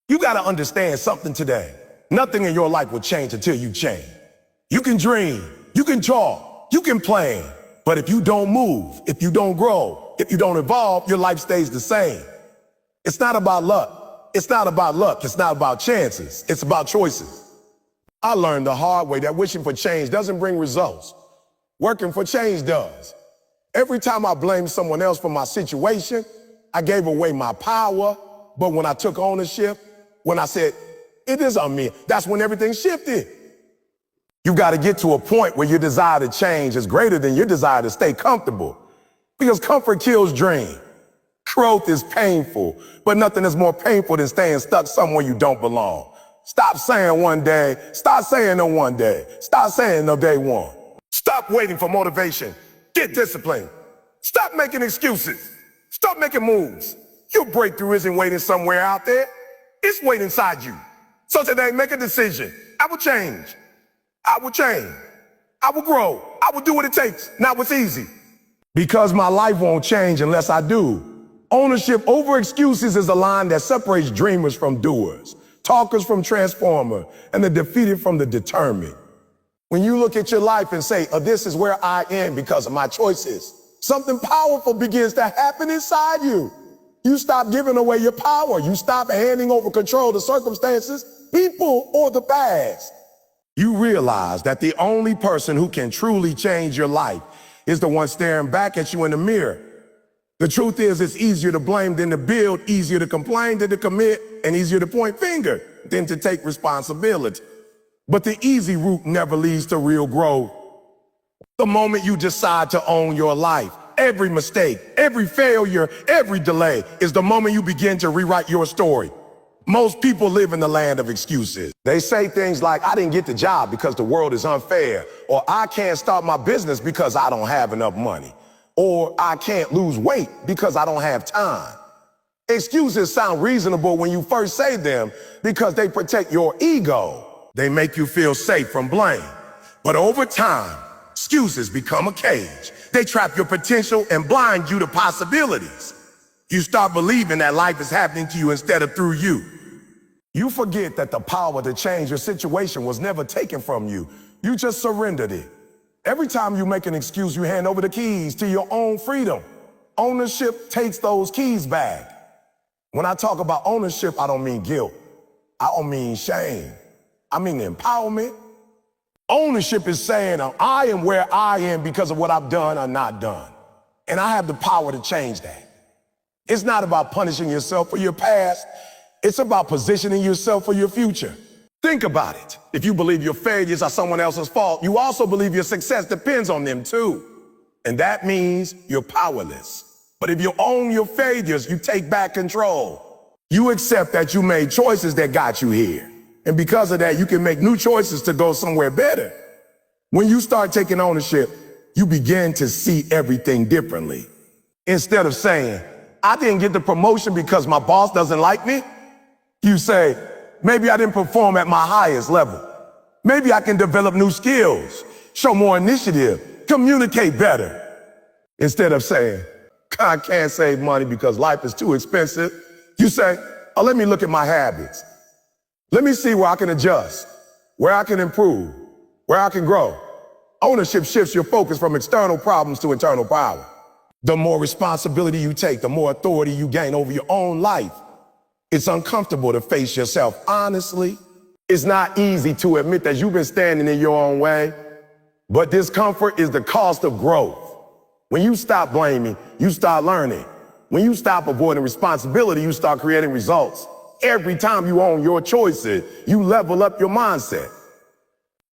You got to understand something today. Nothing in your life will change until you change. You can dream, you can talk, you can plan, but if you don't move, if you don't grow, if you don't evolve, your life stays the same. It's not about luck. It's not about luck. It's not about chances. It's about choices. I learned the hard way that wishing for change doesn't bring results. Working for change does. Every time I blamed someone else for my situation, I gave away my power. But when I took ownership, when I said, it is on me, that's when everything shifted. You got to get to a point where your desire to change is greater than your desire to stay comfortable. Because comfort kills dream. Growth is painful, but nothing is more painful than staying stuck somewhere you don't belong. Stop saying one day, stop saying no one day, stop saying no day one. Stop waiting for motivation. Get disciplined. Stop making excuses. Stop making moves. Your breakthrough isn't waiting somewhere out there. It's waiting inside you. So today, make a decision. I will change. I will change. I will grow. I will do what it takes, not what's easy. Because my life won't change unless I do. Ownership over excuses is a line that separates dreamers from doers, talkers from transformers, and the defeated from the determined. When you look at your life and say, oh, this is where I am because of my choices, something powerful begins to happen inside you. You stop giving away your power. You stop handing over control to circumstances, people, or the past. You realize that the only person who can truly change your life is the one staring back at you in the mirror. The truth is, it's easier to blame than to build, easier to complain than to commit, and easier to point finger than to take responsibility. But the easy route never leads to real growth. The moment you decide to own your life, every mistake, every failure, every delay is the moment you begin to rewrite your story. Most people live in the land of excuses. They say things like, I didn't get the job because the world is unfair, or I can't start my business because I don't have enough money, or I can't lose weight because I don't have time. Excuses sound reasonable when you first say them because they protect your ego. They make you feel safe from blame. But over time, excuses become a cage. They trap your potential and blind you to possibilities. You start believing that life is happening to you instead of through you. You forget that the power to change your situation was never taken from you. You just surrendered it. Every time you make an excuse, you hand over the keys to your own freedom. Ownership takes those keys back. When I talk about ownership, I don't mean guilt. I don't mean shame. I mean empowerment. Ownership is saying I am where I am because of what I've done or not done. And I have the power to change that. It's not about punishing yourself for your past. It's about positioning yourself for your future. Think about it. If you believe your failures are someone else's fault, you also believe your success depends on them too. And that means you're powerless. But if you own your failures, you take back control. You accept that you made choices that got you here. And because of that, you can make new choices to go somewhere better. When you start taking ownership, you begin to see everything differently. Instead of saying, I didn't get the promotion because my boss doesn't like me, you say, maybe I didn't perform at my highest level. Maybe I can develop new skills, show more initiative, communicate better. Instead of saying, I can't save money because life is too expensive, you say, oh, let me look at my habits. Let me see where I can adjust, where I can improve, where I can grow. Ownership shifts your focus from external problems to internal power. The more responsibility you take, the more authority you gain over your own life. It's uncomfortable to face yourself honestly. It's not easy to admit that you've been standing in your own way, but discomfort is the cost of growth. When you stop blaming, you start learning. When you stop avoiding responsibility, you start creating results. Every time you own your choices, you level up your mindset.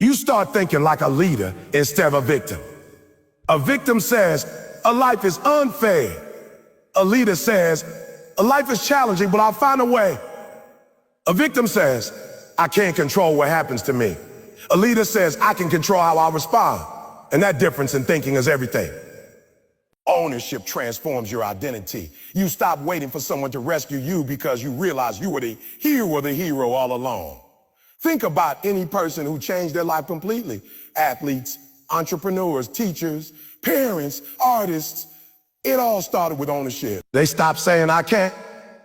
You start thinking like a leader instead of a victim. A victim says, a life is unfair. A leader says, a life is challenging, but I'll find a way. A victim says, I can't control what happens to me. A leader says, I can control how I respond. And that difference in thinking is everything. Ownership transforms your identity. You stop waiting for someone to rescue you because you realize you were the hero all along. Think about any person who changed their life completely. Athletes, entrepreneurs, teachers, parents, artists. It all started with ownership. They stopped saying I can't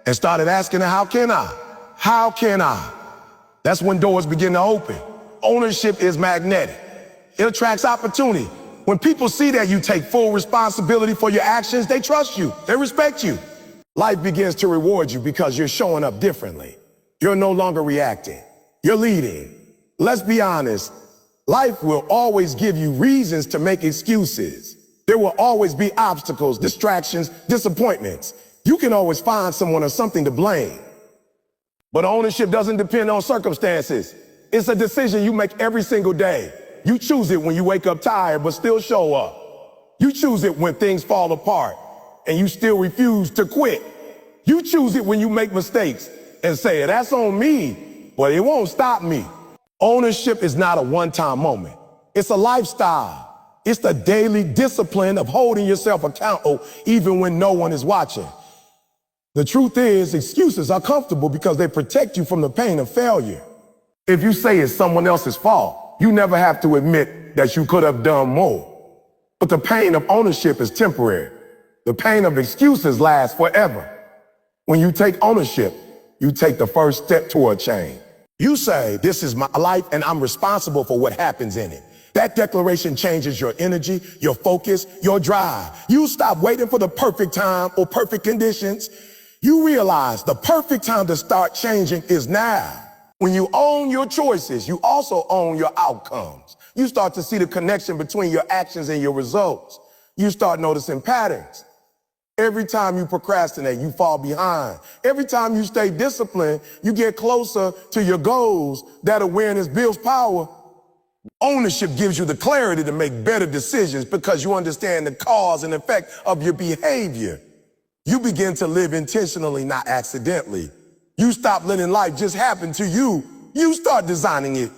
and started asking, how can I? How can I? That's when doors begin to open. Ownership is magnetic. It attracts opportunity. When people see that you take full responsibility for your actions, they trust you, they respect you. Life begins to reward you because you're showing up differently. You're no longer reacting, you're leading. Let's be honest, life will always give you reasons to make excuses. There will always be obstacles, distractions, disappointments. You can always find someone or something to blame. But ownership doesn't depend on circumstances. It's a decision you make every single day. You choose it when you wake up tired but still show up. You choose it when things fall apart and you still refuse to quit. You choose it when you make mistakes and say, that's on me, but it won't stop me. Ownership is not a one-time moment. It's a lifestyle. It's the daily discipline of holding yourself accountable even when no one is watching. The truth is, excuses are comfortable because they protect you from the pain of failure. If you say it's someone else's fault, you never have to admit that you could have done more. But the pain of ownership is temporary. The pain of excuses lasts forever. When you take ownership, you take the first step toward change. You say, this is my life and I'm responsible for what happens in it. That declaration changes your energy, your focus, your drive. You stop waiting for the perfect time or perfect conditions. You realize the perfect time to start changing is now. When you own your choices, you also own your outcomes. You start to see the connection between your actions and your results. You start noticing patterns. Every time you procrastinate, you fall behind. Every time you stay disciplined, you get closer to your goals. That awareness builds power. Ownership gives you the clarity to make better decisions because you understand the cause and effect of your behavior. You begin to live intentionally, not accidentally. You stop letting life just happen to you. You start designing it.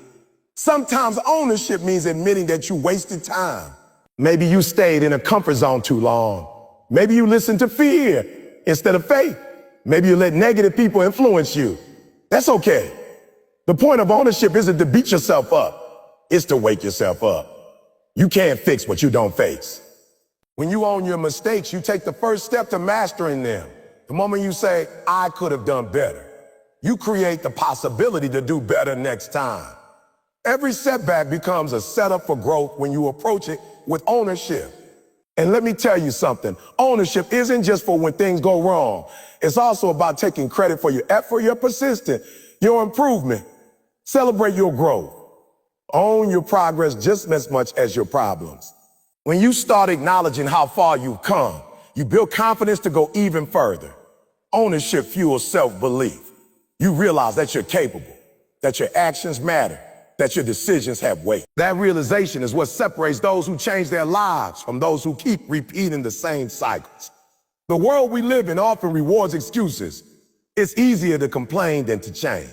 Sometimes ownership means admitting that you wasted time. Maybe you stayed in a comfort zone too long. Maybe you listened to fear instead of faith. Maybe you let negative people influence you. That's okay. The point of ownership isn't to beat yourself up. It's to wake yourself up. You can't fix what you don't face. When you own your mistakes, you take the first step to mastering them. The moment you say, I could have done better, you create the possibility to do better next time. Every setback becomes a setup for growth when you approach it with ownership. And let me tell you something, ownership isn't just for when things go wrong. It's also about taking credit for your effort, your persistence, your improvement. Celebrate your growth. Own your progress just as much as your problems. When you start acknowledging how far you've come, you build confidence to go even further. Ownership fuels self-belief. You realize that you're capable, that your actions matter, that your decisions have weight. That realization is what separates those who change their lives from those who keep repeating the same cycles. The world we live in often rewards excuses. It's easier to complain than to change.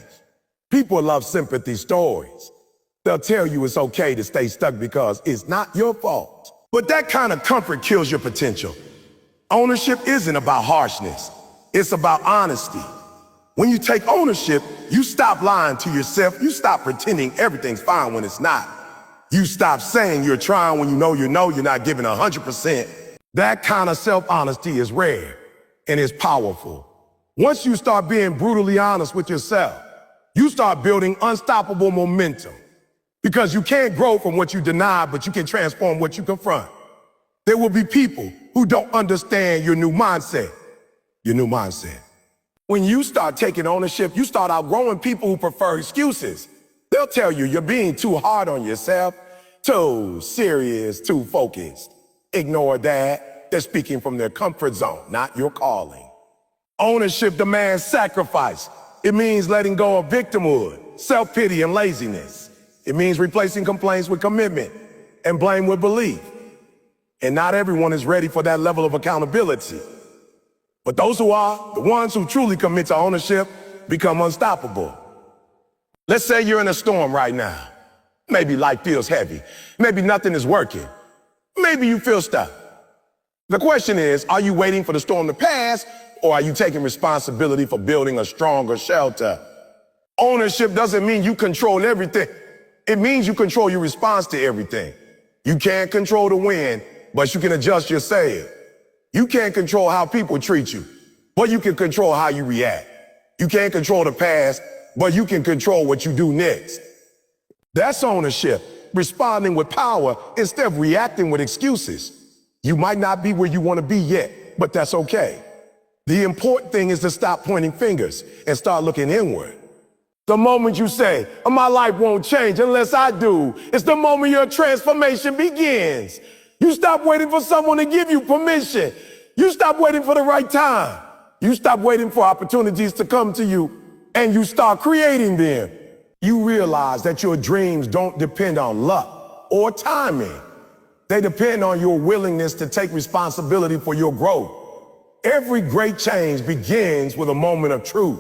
People love sympathy stories. They'll tell you it's okay to stay stuck because it's not your fault. But that kind of comfort kills your potential. Ownership isn't about harshness. It's about honesty. When you take ownership, you stop lying to yourself. You stop pretending everything's fine when it's not. You stop saying you're trying when you know you're not giving 100%. That kind of self-honesty is rare and it's powerful. Once you start being brutally honest with yourself, you start building unstoppable momentum. Because you can't grow from what you deny, but you can transform what you confront. There will be people who don't understand your new mindset. Your new mindset. When you start taking ownership, you start outgrowing people who prefer excuses. They'll tell you you're being too hard on yourself, too serious, too focused. Ignore that. They're speaking from their comfort zone, not your calling. Ownership demands sacrifice. It means letting go of victimhood, self-pity, and laziness. It means replacing complaints with commitment and blame with belief. And not everyone is ready for that level of accountability. But those who are, the ones who truly commit to ownership, become unstoppable. Let's say you're in a storm right now. Maybe life feels heavy. Maybe nothing is working. Maybe you feel stuck. The question is, are you waiting for the storm to pass, or are you taking responsibility for building a stronger shelter? Ownership doesn't mean you control everything. It means you control your response to everything. You can't control the wind, but you can adjust your sail. You can't control how people treat you, but you can control how you react. You can't control the past, but you can control what you do next. That's ownership, responding with power instead of reacting with excuses. You might not be where you want to be yet, but that's okay. The important thing is to stop pointing fingers and start looking inward. The moment you say, my life won't change unless I do, it's the moment your transformation begins. You stop waiting for someone to give you permission. You stop waiting for the right time. You stop waiting for opportunities to come to you, and you start creating them. You realize that your dreams don't depend on luck or timing. They depend on your willingness to take responsibility for your growth. Every great change begins with a moment of truth.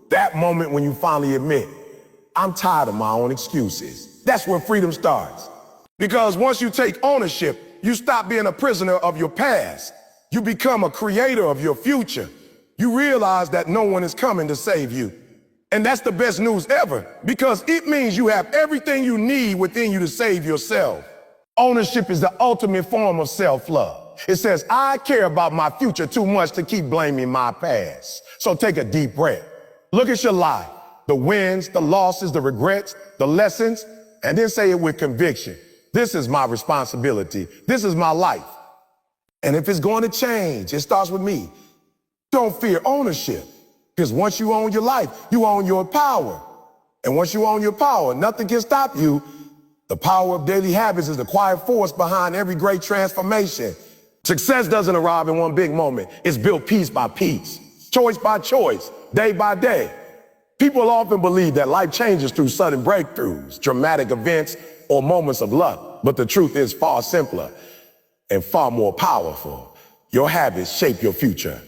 That moment when you finally admit, I'm tired of my own excuses. That's where freedom starts. Because once you take ownership, you stop being a prisoner of your past. You become a creator of your future. You realize that no one is coming to save you. And that's the best news ever, because it means you have everything you need within you to save yourself. Ownership is the ultimate form of self-love. It says, I care about my future too much to keep blaming my past. So take a deep breath. Look at your life, the wins, the losses, the regrets, the lessons, and then say it with conviction. This is my responsibility. This is my life. And if it's going to change, it starts with me. Don't fear ownership, because once you own your life, you own your power. And once you own your power, nothing can stop you. The power of daily habits is the quiet force behind every great transformation. Success doesn't arrive in one big moment. It's built piece by piece, choice by choice, day by day. People often believe that life changes through sudden breakthroughs, dramatic events, or moments of luck. But the truth is far simpler and far more powerful. Your habits shape your future.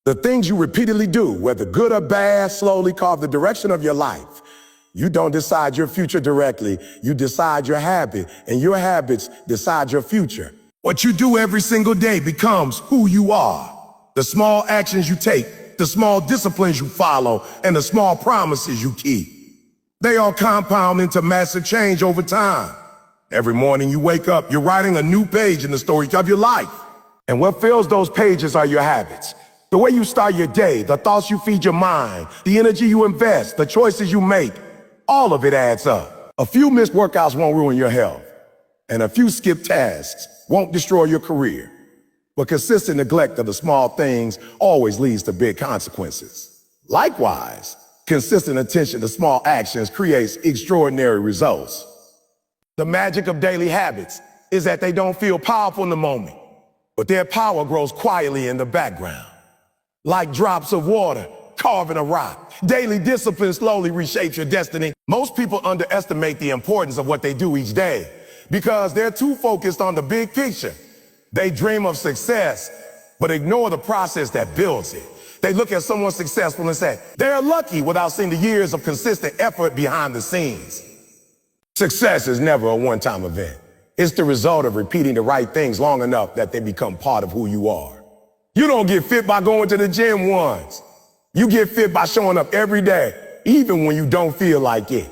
The things you repeatedly do, whether good or bad, slowly carve the direction of your life. You don't decide your future directly. You decide your habit, and your habits decide your future. What you do every single day becomes who you are. The small actions you take, the small disciplines you follow, and the small promises you keep. They all compound into massive change over time. Every morning you wake up, you're writing a new page in the story of your life. And what fills those pages are your habits. The way you start your day, the thoughts you feed your mind, the energy you invest, the choices you make, all of it adds up. A few missed workouts won't ruin your health, and a few skipped tasks won't destroy your career. But consistent neglect of the small things always leads to big consequences. Likewise, consistent attention to small actions creates extraordinary results. The magic of daily habits is that they don't feel powerful in the moment, but their power grows quietly in the background. Like drops of water carving a rock, daily discipline slowly reshapes your destiny. Most people underestimate the importance of what they do each day because they're too focused on the big picture. They dream of success, but ignore the process that builds it. They look at someone successful and say, they're lucky, without seeing the years of consistent effort behind the scenes. Success is never a one-time event. It's the result of repeating the right things long enough that they become part of who you are. You don't get fit by going to the gym once. You get fit by showing up every day, even when you don't feel like it.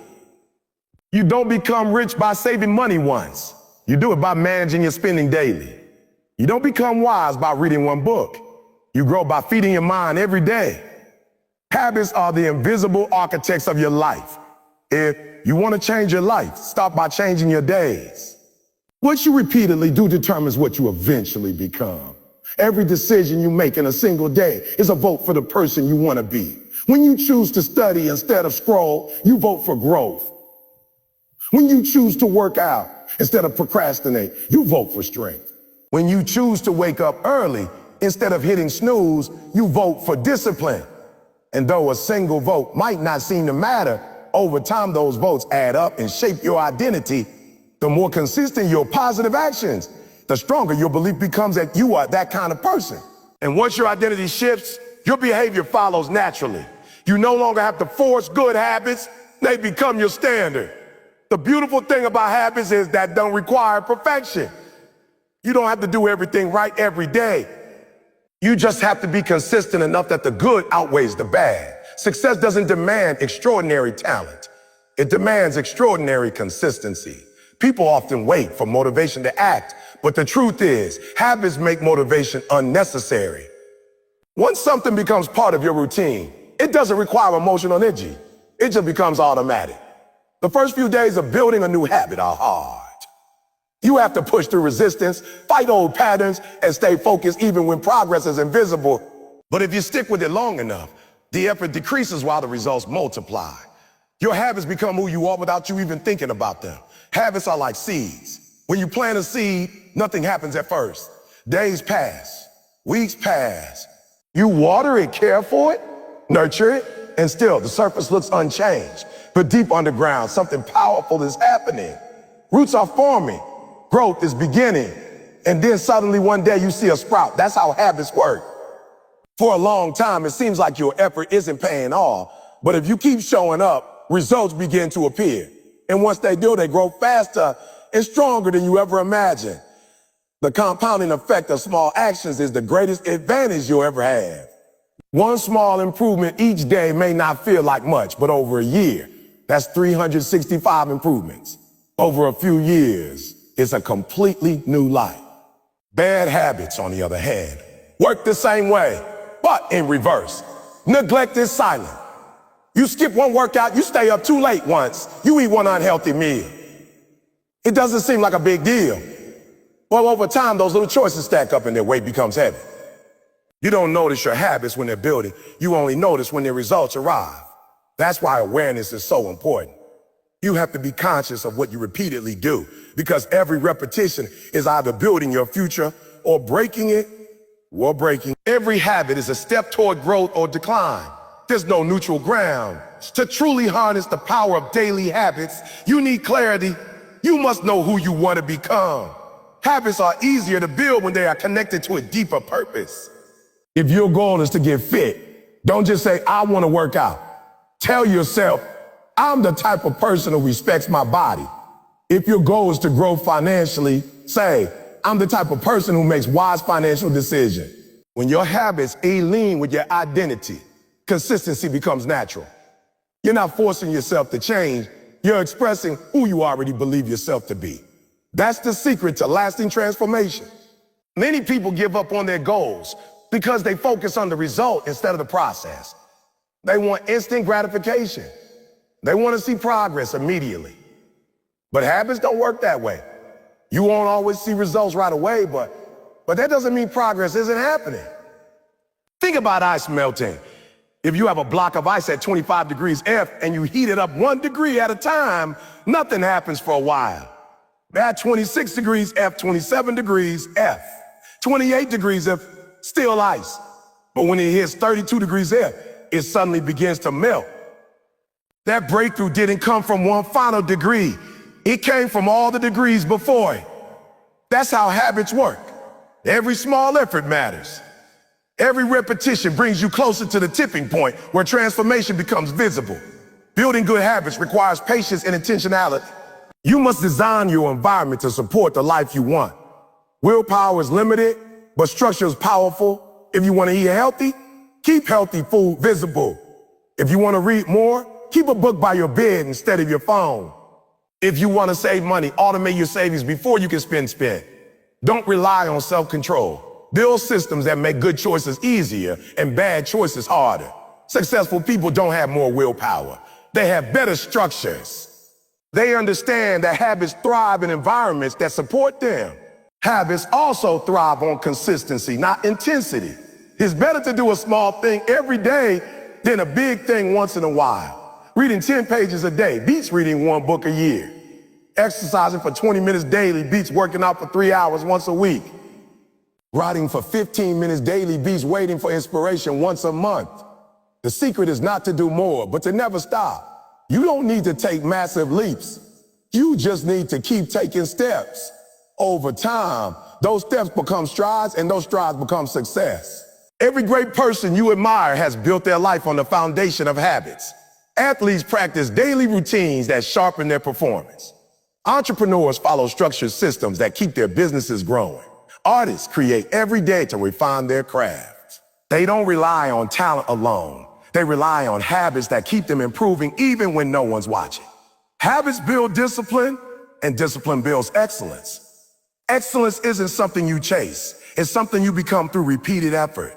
You don't become rich by saving money once. You do it by managing your spending daily. You don't become wise by reading one book. You grow by feeding your mind every day. Habits are the invisible architects of your life. If you want to change your life, start by changing your days. What you repeatedly do determines what you eventually become. Every decision you make in a single day is a vote for the person you want to be. When you choose to study instead of scroll, you vote for growth. When you choose to work out instead of procrastinate, you vote for strength. When you choose to wake up early instead of hitting snooze, you vote for discipline. And though a single vote might not seem to matter, over time those votes add up and shape your identity. The more consistent your positive actions, the stronger your belief becomes that you are that kind of person. And once your identity shifts, your behavior follows naturally. You no longer have to force good habits, they become your standard. The beautiful thing about habits is that don't require perfection. You don't have to do everything right every day. You just have to be consistent enough that the good outweighs the bad. Success doesn't demand extraordinary talent. It demands extraordinary consistency. People often wait for motivation to act, but the truth is, habits make motivation unnecessary. Once something becomes part of your routine, It doesn't require emotional energy. It just becomes automatic. The first few days of building a new habit are hard. You have to push through resistance, fight old patterns, and stay focused even when progress is invisible. But if you stick with it long enough, the effort decreases while the results multiply. Your habits become who you are without you even thinking about them. Habits are like seeds. When you plant a seed, nothing happens at first. Days pass, weeks pass. You water it, care for it, nurture it, and still the surface looks unchanged. But deep underground, something powerful is happening. Roots are forming, growth is beginning, and then suddenly one day you see a sprout. That's how habits work. For a long time, it seems like your effort isn't paying off, but if you keep showing up, results begin to appear. And once they do, they grow faster and stronger than you ever imagined. The compounding effect of small actions is the greatest advantage you'll ever have. One small improvement each day may not feel like much, but over a year, that's 365 improvements. Over a few years, it's a completely new life. Bad habits, on the other hand, work the same way, but in reverse. Neglect is silent. You skip one workout, you stay up too late once, you eat one unhealthy meal. It doesn't seem like a big deal. Well, over time, those little choices stack up and their weight becomes heavy. You don't notice your habits when they're building. You only notice when their results arrive. That's why awareness is so important. You have to be conscious of what you repeatedly do, because every repetition is either building your future or breaking it or breaking. Every habit is a step toward growth or decline. There's no neutral ground. To truly harness the power of daily habits, you need clarity. You must know who you want to become. Habits are easier to build when they are connected to a deeper purpose. If your goal is to get fit, don't just say, I want to work out. Tell yourself, I'm the type of person who respects my body. If your goal is to grow financially, say, I'm the type of person who makes wise financial decisions. When your habits align with your identity, consistency becomes natural. You're not forcing yourself to change. You're expressing who you already believe yourself to be. That's the secret to lasting transformation. Many people give up on their goals because they focus on the result instead of the process. They want instant gratification. They want to see progress immediately. But habits don't work that way. You won't always see results right away, but that doesn't mean progress isn't happening. Think about ice melting. If you have a block of ice at 25 degrees F and you heat it up 1 degree at a time, nothing happens for a while. At 26 degrees F, 27 degrees F, 28 degrees F, still ice. But when it hits 32 degrees F, it suddenly begins to melt. That breakthrough didn't come from one final degree. It came from all the degrees before it. That's how habits work. Every small effort matters. Every repetition brings you closer to the tipping point where transformation becomes visible. Building good habits requires patience and intentionality. You must design your environment to support the life you want. Willpower is limited, but structure is powerful. If you want to eat healthy, keep healthy food visible. If you want to read more, keep a book by your bed instead of your phone. If you want to save money, automate your savings before you can spend. Don't rely on self-control. Build systems that make good choices easier and bad choices harder. Successful people don't have more willpower. They have better structures. They understand that habits thrive in environments that support them. Habits also thrive on consistency, not intensity. It's better to do a small thing every day than a big thing once in a while. Reading 10 pages a day beats reading 1 book a year. Exercising for 20 minutes daily beats working out for 3 hours once a week. Writing for 15 minutes daily beats waiting for inspiration once a month. The secret is not to do more, but to never stop. You don't need to take massive leaps. You just need to keep taking steps. Over time, those steps become strides, and those strides become success. Every great person you admire has built their life on the foundation of habits. Athletes practice daily routines that sharpen their performance. Entrepreneurs follow structured systems that keep their businesses growing. Artists create every day to refine their craft. They don't rely on talent alone. They rely on habits that keep them improving even when no one's watching. Habits build discipline, and discipline builds excellence. Excellence isn't something you chase. It's something you become through repeated effort.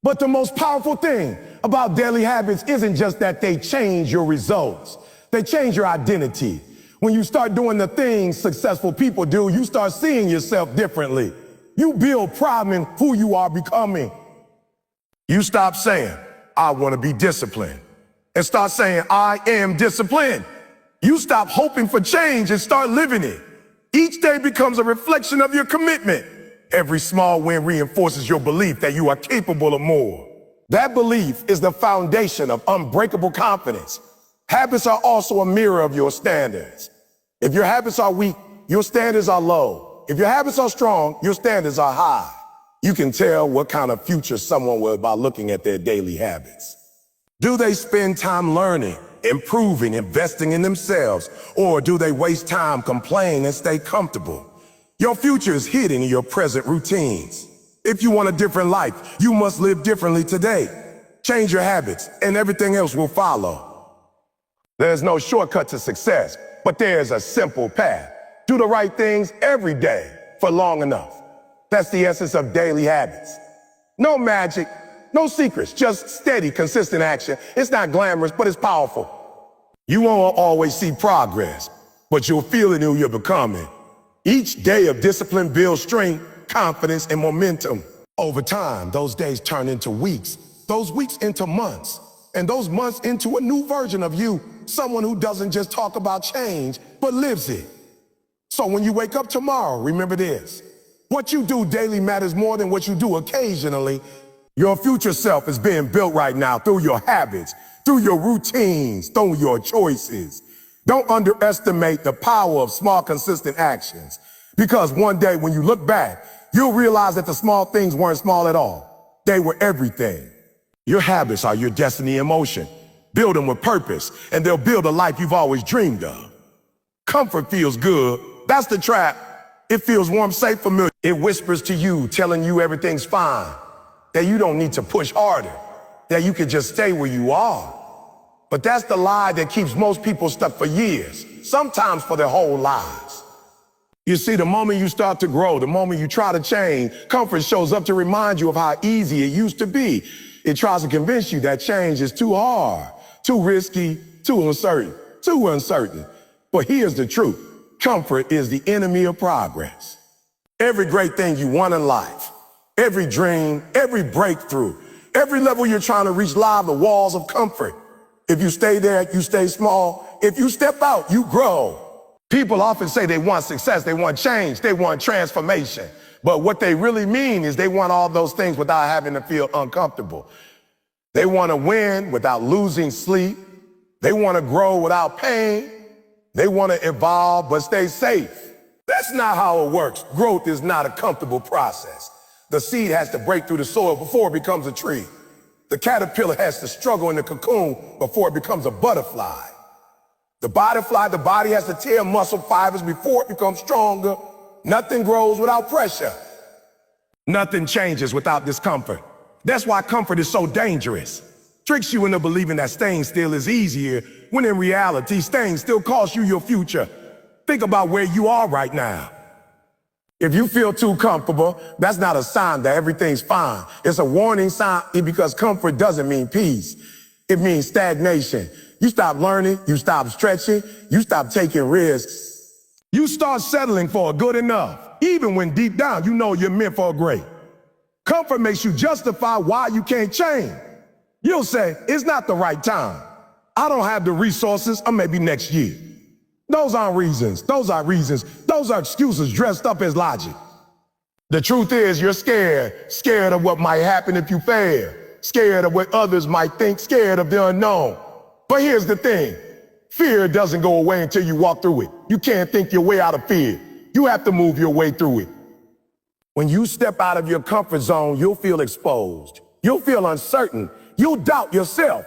But the most powerful thing about daily habits isn't just that they change your results. They change your identity. When you start doing the things successful people do, you start seeing yourself differently. You build pride in who you are becoming. You stop saying, I want to be disciplined, and start saying, I am disciplined. You stop hoping for change and start living it. Each day becomes a reflection of your commitment. Every small win reinforces your belief that you are capable of more. That belief is the foundation of unbreakable confidence. Habits are also a mirror of your standards. If your habits are weak, your standards are low. If your habits are strong, your standards are high. You can tell what kind of future someone will by looking at their daily habits. Do they spend time learning, improving, investing in themselves, or do they waste time complaining and stay comfortable? Your future is hidden in your present routines. If you want a different life, you must live differently today. Change your habits, and everything else will follow. There's no shortcut to success, but there's a simple path. Do the right things every day for long enough. That's the essence of daily habits. No magic, no secrets, just steady, consistent action. It's not glamorous, but it's powerful. You won't always see progress, but you'll feel it in who you're becoming. Each day of discipline builds strength, confidence, and momentum. Over time, those days turn into weeks, those weeks into months, and those months into a new version of you, someone who doesn't just talk about change, but lives it. So when you wake up tomorrow, remember this. What you do daily matters more than what you do occasionally. Your future self is being built right now through your habits, through your routines, through your choices. Don't underestimate the power of small, consistent actions. Because one day when you look back, you'll realize that the small things weren't small at all. They were everything. Your habits are your destiny in motion. Build them with purpose, and they'll build a life you've always dreamed of. Comfort feels good. That's the trap. It feels warm, safe, familiar. It whispers to you, telling you everything's fine, that you don't need to push harder, that you can just stay where you are. But that's the lie that keeps most people stuck for years, sometimes for their whole lives. You see, the moment you start to grow, the moment you try to change, comfort shows up to remind you of how easy it used to be. It tries to convince you that change is too hard, too risky, too uncertain. But here's the truth. Comfort is the enemy of progress. Every great thing you want in life, every dream, every breakthrough, every level you're trying to reach lies the walls of comfort. If you stay there, you stay small. If you step out, you grow. People often say they want success, they want change, they want transformation. But what they really mean is they want all those things without having to feel uncomfortable. They want to win without losing sleep. They want to grow without pain. They want to evolve but stay safe. That's not how it works. Growth is not a comfortable process. The seed has to break through the soil before it becomes a tree. The caterpillar has to struggle in the cocoon before it becomes a butterfly. The body has to tear muscle fibers before it becomes stronger. Nothing grows without pressure. Nothing changes without discomfort. That's why comfort is so dangerous. Tricks you into believing that staying still is easier, when in reality, staying still costs you your future. Think about where you are right now. If you feel too comfortable, that's not a sign that everything's fine. It's a warning sign because comfort doesn't mean peace. It means stagnation. You stop learning, you stop stretching, you stop taking risks. You start settling for a good enough, even when deep down you know you're meant for a great. Comfort makes you justify why you can't change. You'll say, it's not the right time. I don't have the resources, or maybe next year. Those aren't reasons. Those are reasons. Those are excuses dressed up as logic. The truth is you're scared of what might happen if you fail, scared of what others might think, scared of the unknown. But here's the thing. Fear doesn't go away until you walk through it. You can't think your way out of fear. You have to move your way through it. When you step out of your comfort zone, you'll feel exposed. You'll feel uncertain. You'll doubt yourself.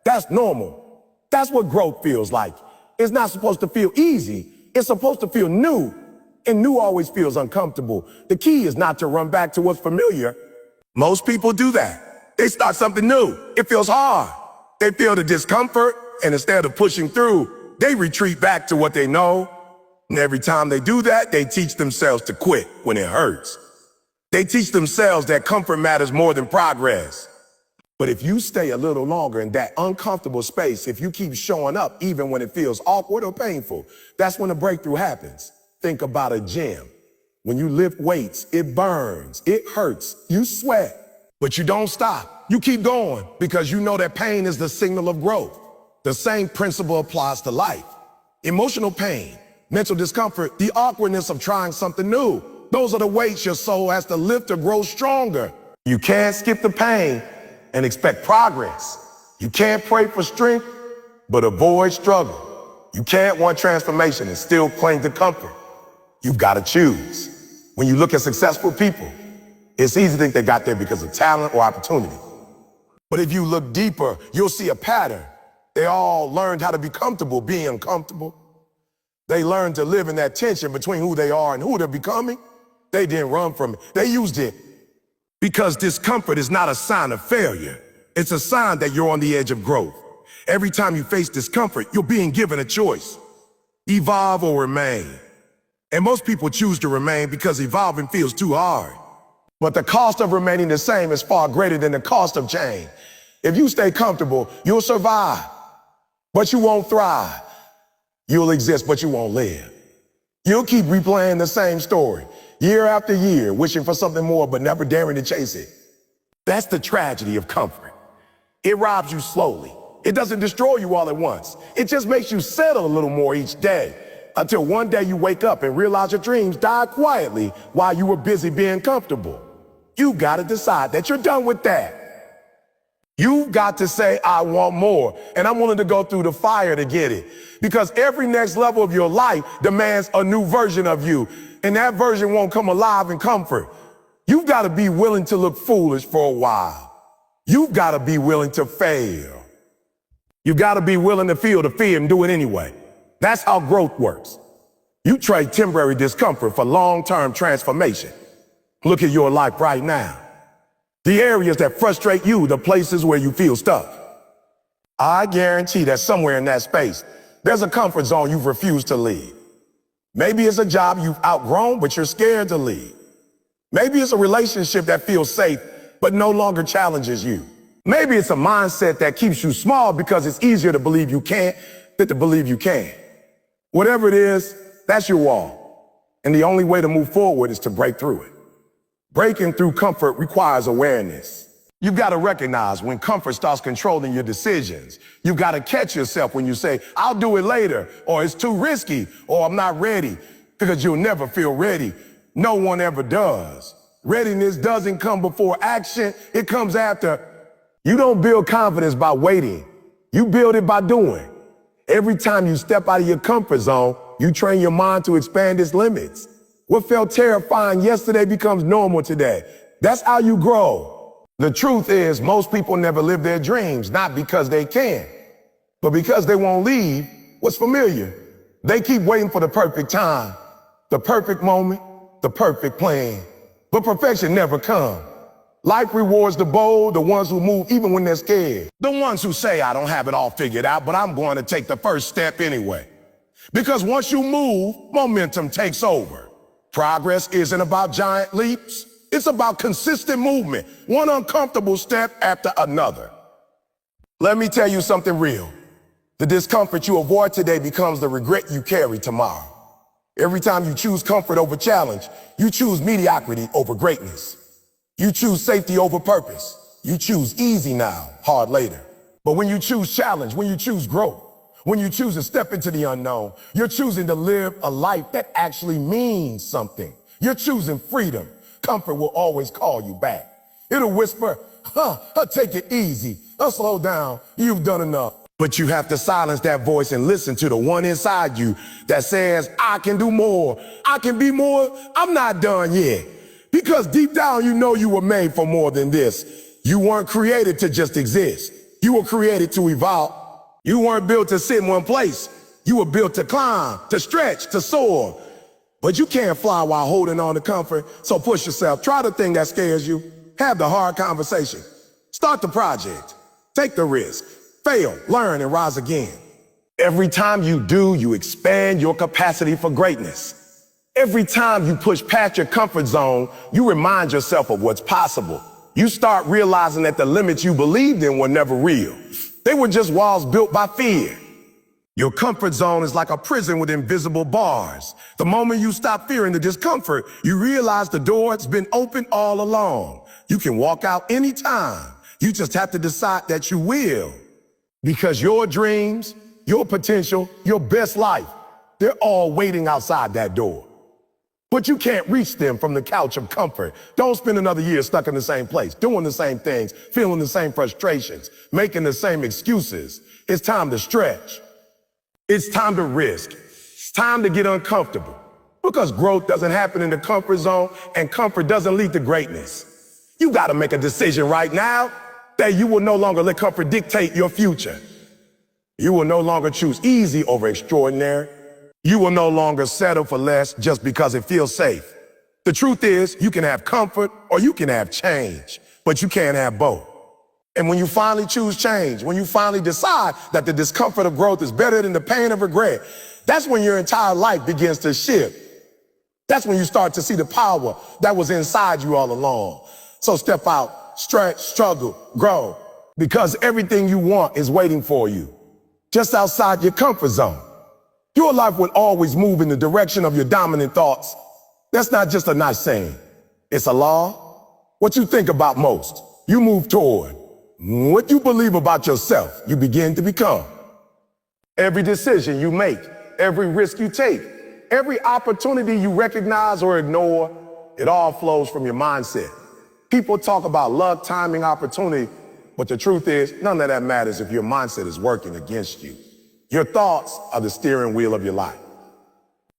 That's normal. That's what growth feels like. It's not supposed to feel easy. It's supposed to feel new. And new always feels uncomfortable. The key is not to run back to what's familiar. Most people do that. They start something new. It feels hard. They feel the discomfort, and instead of pushing through, they retreat back to what they know. And every time they do that, they teach themselves to quit when it hurts. They teach themselves that comfort matters more than progress. But if you stay a little longer in that uncomfortable space, if you keep showing up even when it feels awkward or painful, that's when the breakthrough happens. Think about a gym. When you lift weights, it burns, it hurts, you sweat, but you don't stop. You keep going because you know that pain is the signal of growth. The same principle applies to life. Emotional pain, mental discomfort, the awkwardness of trying something new. Those are the weights your soul has to lift to grow stronger. You can't skip the pain and expect progress. You can't pray for strength, but avoid struggle. You can't want transformation and still cling to comfort. You've got to choose. When you look at successful people, it's easy to think they got there because of talent or opportunity. But if you look deeper, you'll see a pattern. They all learned how to be comfortable being uncomfortable. They learned to live in that tension between who they are and who they're becoming. They didn't run from it. They used it. Because discomfort is not a sign of failure. It's a sign that you're on the edge of growth. Every time you face discomfort, you're being given a choice. Evolve or remain. And most people choose to remain because evolving feels too hard. But the cost of remaining the same is far greater than the cost of change. If you stay comfortable, you'll survive, but you won't thrive. You'll exist, but you won't live. You'll keep replaying the same story, year after year, wishing for something more, but never daring to chase it. That's the tragedy of comfort. It robs you slowly. It doesn't destroy you all at once. It just makes you settle a little more each day, until one day you wake up and realize your dreams died quietly while you were busy being comfortable. You gotta decide that you're done with that. You've got to say, I want more, and I'm willing to go through the fire to get it. Because every next level of your life demands a new version of you, and that version won't come alive in comfort. You've got to be willing to look foolish for a while. You've got to be willing to fail. You've got to be willing to feel the fear and do it anyway. That's how growth works. You trade temporary discomfort for long-term transformation. Look at your life right now. The areas that frustrate you, the places where you feel stuck. I guarantee that somewhere in that space, there's a comfort zone you've refused to leave. Maybe it's a job you've outgrown, but you're scared to leave. Maybe it's a relationship that feels safe, but no longer challenges you. Maybe it's a mindset that keeps you small because it's easier to believe you can't than to believe you can. Whatever it is, that's your wall. And the only way to move forward is to break through it. Breaking through comfort requires awareness. You've got to recognize when comfort starts controlling your decisions. You've got to catch yourself when you say, I'll do it later, or it's too risky, or I'm not ready, because you'll never feel ready. No one ever does. Readiness doesn't come before action. It comes after. You don't build confidence by waiting. You build it by doing. Every time you step out of your comfort zone, you train your mind to expand its limits. What felt terrifying yesterday becomes normal today. That's how you grow. The truth is, most people never live their dreams, not because they can, but because they won't leave what's familiar. They keep waiting for the perfect time, the perfect moment, the perfect plan. But perfection never comes. Life rewards the bold, the ones who move even when they're scared. The ones who say, I don't have it all figured out, but I'm going to take the first step anyway. Because once you move, momentum takes over. Progress isn't about giant leaps. It's about consistent movement, one uncomfortable step after another. Let me tell you something real. The discomfort you avoid today becomes the regret you carry tomorrow. Every time you choose comfort over challenge, you choose mediocrity over greatness. You choose safety over purpose. You choose easy now, hard later. But when you choose challenge, when you choose growth, when you choose to step into the unknown, you're choosing to live a life that actually means something. You're choosing freedom. Comfort will always call you back. It'll whisper, take it easy. Slow down. You've done enough. But you have to silence that voice and listen to the one inside you that says, I can do more. I can be more. I'm not done yet. Because deep down, you know you were made for more than this. You weren't created to just exist. You were created to evolve. You weren't built to sit in one place. You were built to climb, to stretch, to soar. But you can't fly while holding on to comfort, so push yourself. Try the thing that scares you. Have the hard conversation. Start the project. Take the risk. Fail, learn, and rise again. Every time you do, you expand your capacity for greatness. Every time you push past your comfort zone, you remind yourself of what's possible. You start realizing that the limits you believed in were never real. They were just walls built by fear. Your comfort zone is like a prison with invisible bars. The moment you stop fearing the discomfort, you realize the door has been open all along. You can walk out anytime. You just have to decide that you will. Because your dreams, your potential, your best life, they're all waiting outside that door. But you can't reach them from the couch of comfort. Don't spend another year stuck in the same place, doing the same things, feeling the same frustrations, making the same excuses. It's time to stretch. It's time to risk. It's time to get uncomfortable. Because growth doesn't happen in the comfort zone, and comfort doesn't lead to greatness. You gotta make a decision right now that you will no longer let comfort dictate your future. You will no longer choose easy over extraordinary. You will no longer settle for less just because it feels safe. The truth is, you can have comfort or you can have change, but you can't have both. And when you finally choose change, when you finally decide that the discomfort of growth is better than the pain of regret, that's when your entire life begins to shift. That's when you start to see the power that was inside you all along. So step out, stretch, struggle, grow, because everything you want is waiting for you, just outside your comfort zone. Your life will always move in the direction of your dominant thoughts. That's not just a nice saying. It's a law. What you think about most, you move toward. What you believe about yourself, you begin to become. Every decision you make, every risk you take, every opportunity you recognize or ignore, it all flows from your mindset. People talk about luck, timing, opportunity, but the truth is, none of that matters if your mindset is working against you. Your thoughts are the steering wheel of your life.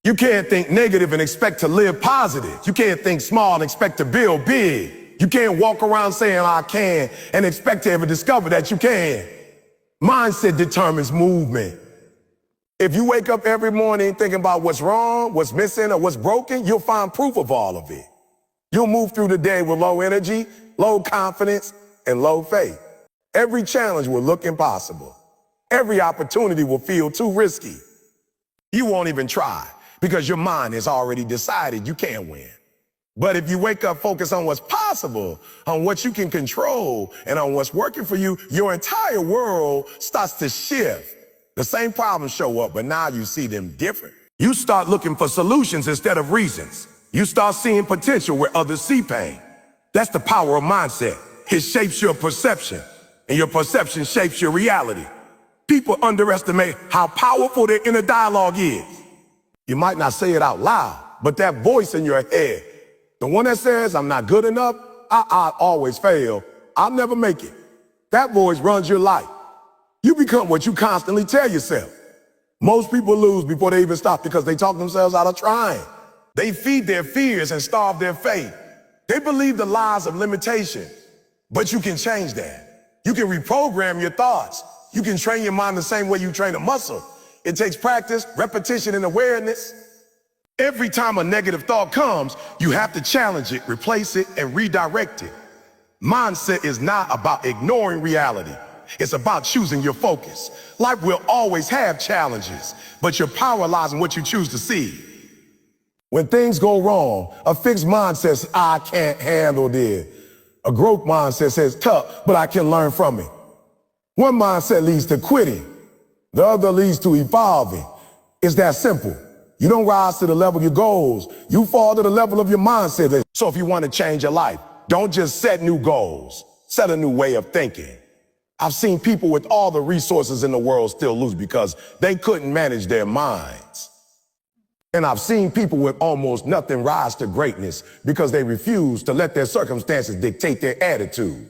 You can't think negative and expect to live positive. You can't think small and expect to build big. You can't walk around saying I can and expect to ever discover that you can. Mindset determines movement. If you wake up every morning thinking about what's wrong, what's missing, or what's broken, you'll find proof of all of it. You'll move through the day with low energy, low confidence, and low faith. Every challenge will look impossible. Every opportunity will feel too risky. You won't even try because your mind has already decided you can't win. But if you wake up focused on what's possible, on what you can control, and on what's working for you, your entire world starts to shift. The same problems show up, but now you see them different. You start looking for solutions instead of reasons. You start seeing potential where others see pain. That's the power of mindset. It shapes your perception, and your perception shapes your reality. People underestimate how powerful their inner dialogue is. You might not say it out loud, but that voice in your head, the one that says, I'm not good enough, I always fail, I'll never make it. That voice runs your life. You become what you constantly tell yourself. Most people lose before they even stop because they talk themselves out of trying. They feed their fears and starve their faith. They believe the lies of limitation, but you can change that. You can reprogram your thoughts. You can train your mind the same way you train a muscle. It takes practice, repetition, and awareness. Every time a negative thought comes, you have to challenge it, replace it, and redirect it. Mindset is not about ignoring reality. It's about choosing your focus. Life will always have challenges, but your power lies in what you choose to see. When things go wrong, a fixed mindset says, I can't handle this. A growth mindset says, tough, but I can learn from it. One mindset leads to quitting. The other leads to evolving. It's that simple. You don't rise to the level of your goals. You fall to the level of your mindset. So if you want to change your life, don't just set new goals. Set a new way of thinking. I've seen people with all the resources in the world still lose because they couldn't manage their minds. And I've seen people with almost nothing rise to greatness because they refuse to let their circumstances dictate their attitude.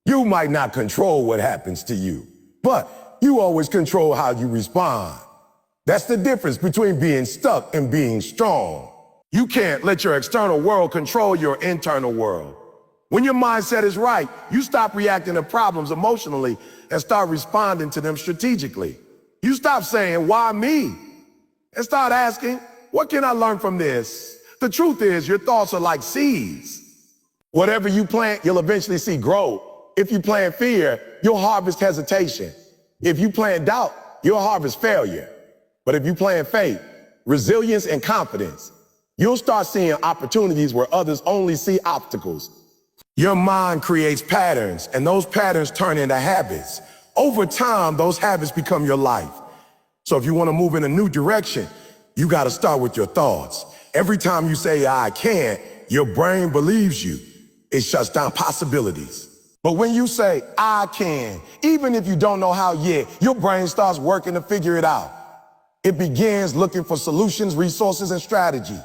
You might not control what happens to you, but you always control how you respond. That's the difference between being stuck and being strong. You can't let your external world control your internal world. When your mindset is right, you stop reacting to problems emotionally and start responding to them strategically. You stop saying, why me? And start asking, what can I learn from this? The truth is, your thoughts are like seeds. Whatever you plant, you'll eventually see growth. If you plant fear, you'll harvest hesitation. If you plant doubt, you'll harvest failure. But if you plant faith, resilience, and confidence, You'll start seeing opportunities where others only see obstacles. Your mind creates patterns, and those patterns turn into habits. Over time, those habits become your life. So if you want to move in a new direction, you got to start with your thoughts. Every time you say, I can't, your brain believes you. It shuts down possibilities. But when you say, I can, even if you don't know how yet, your brain starts working to figure it out. It begins looking for solutions, resources, and strategy.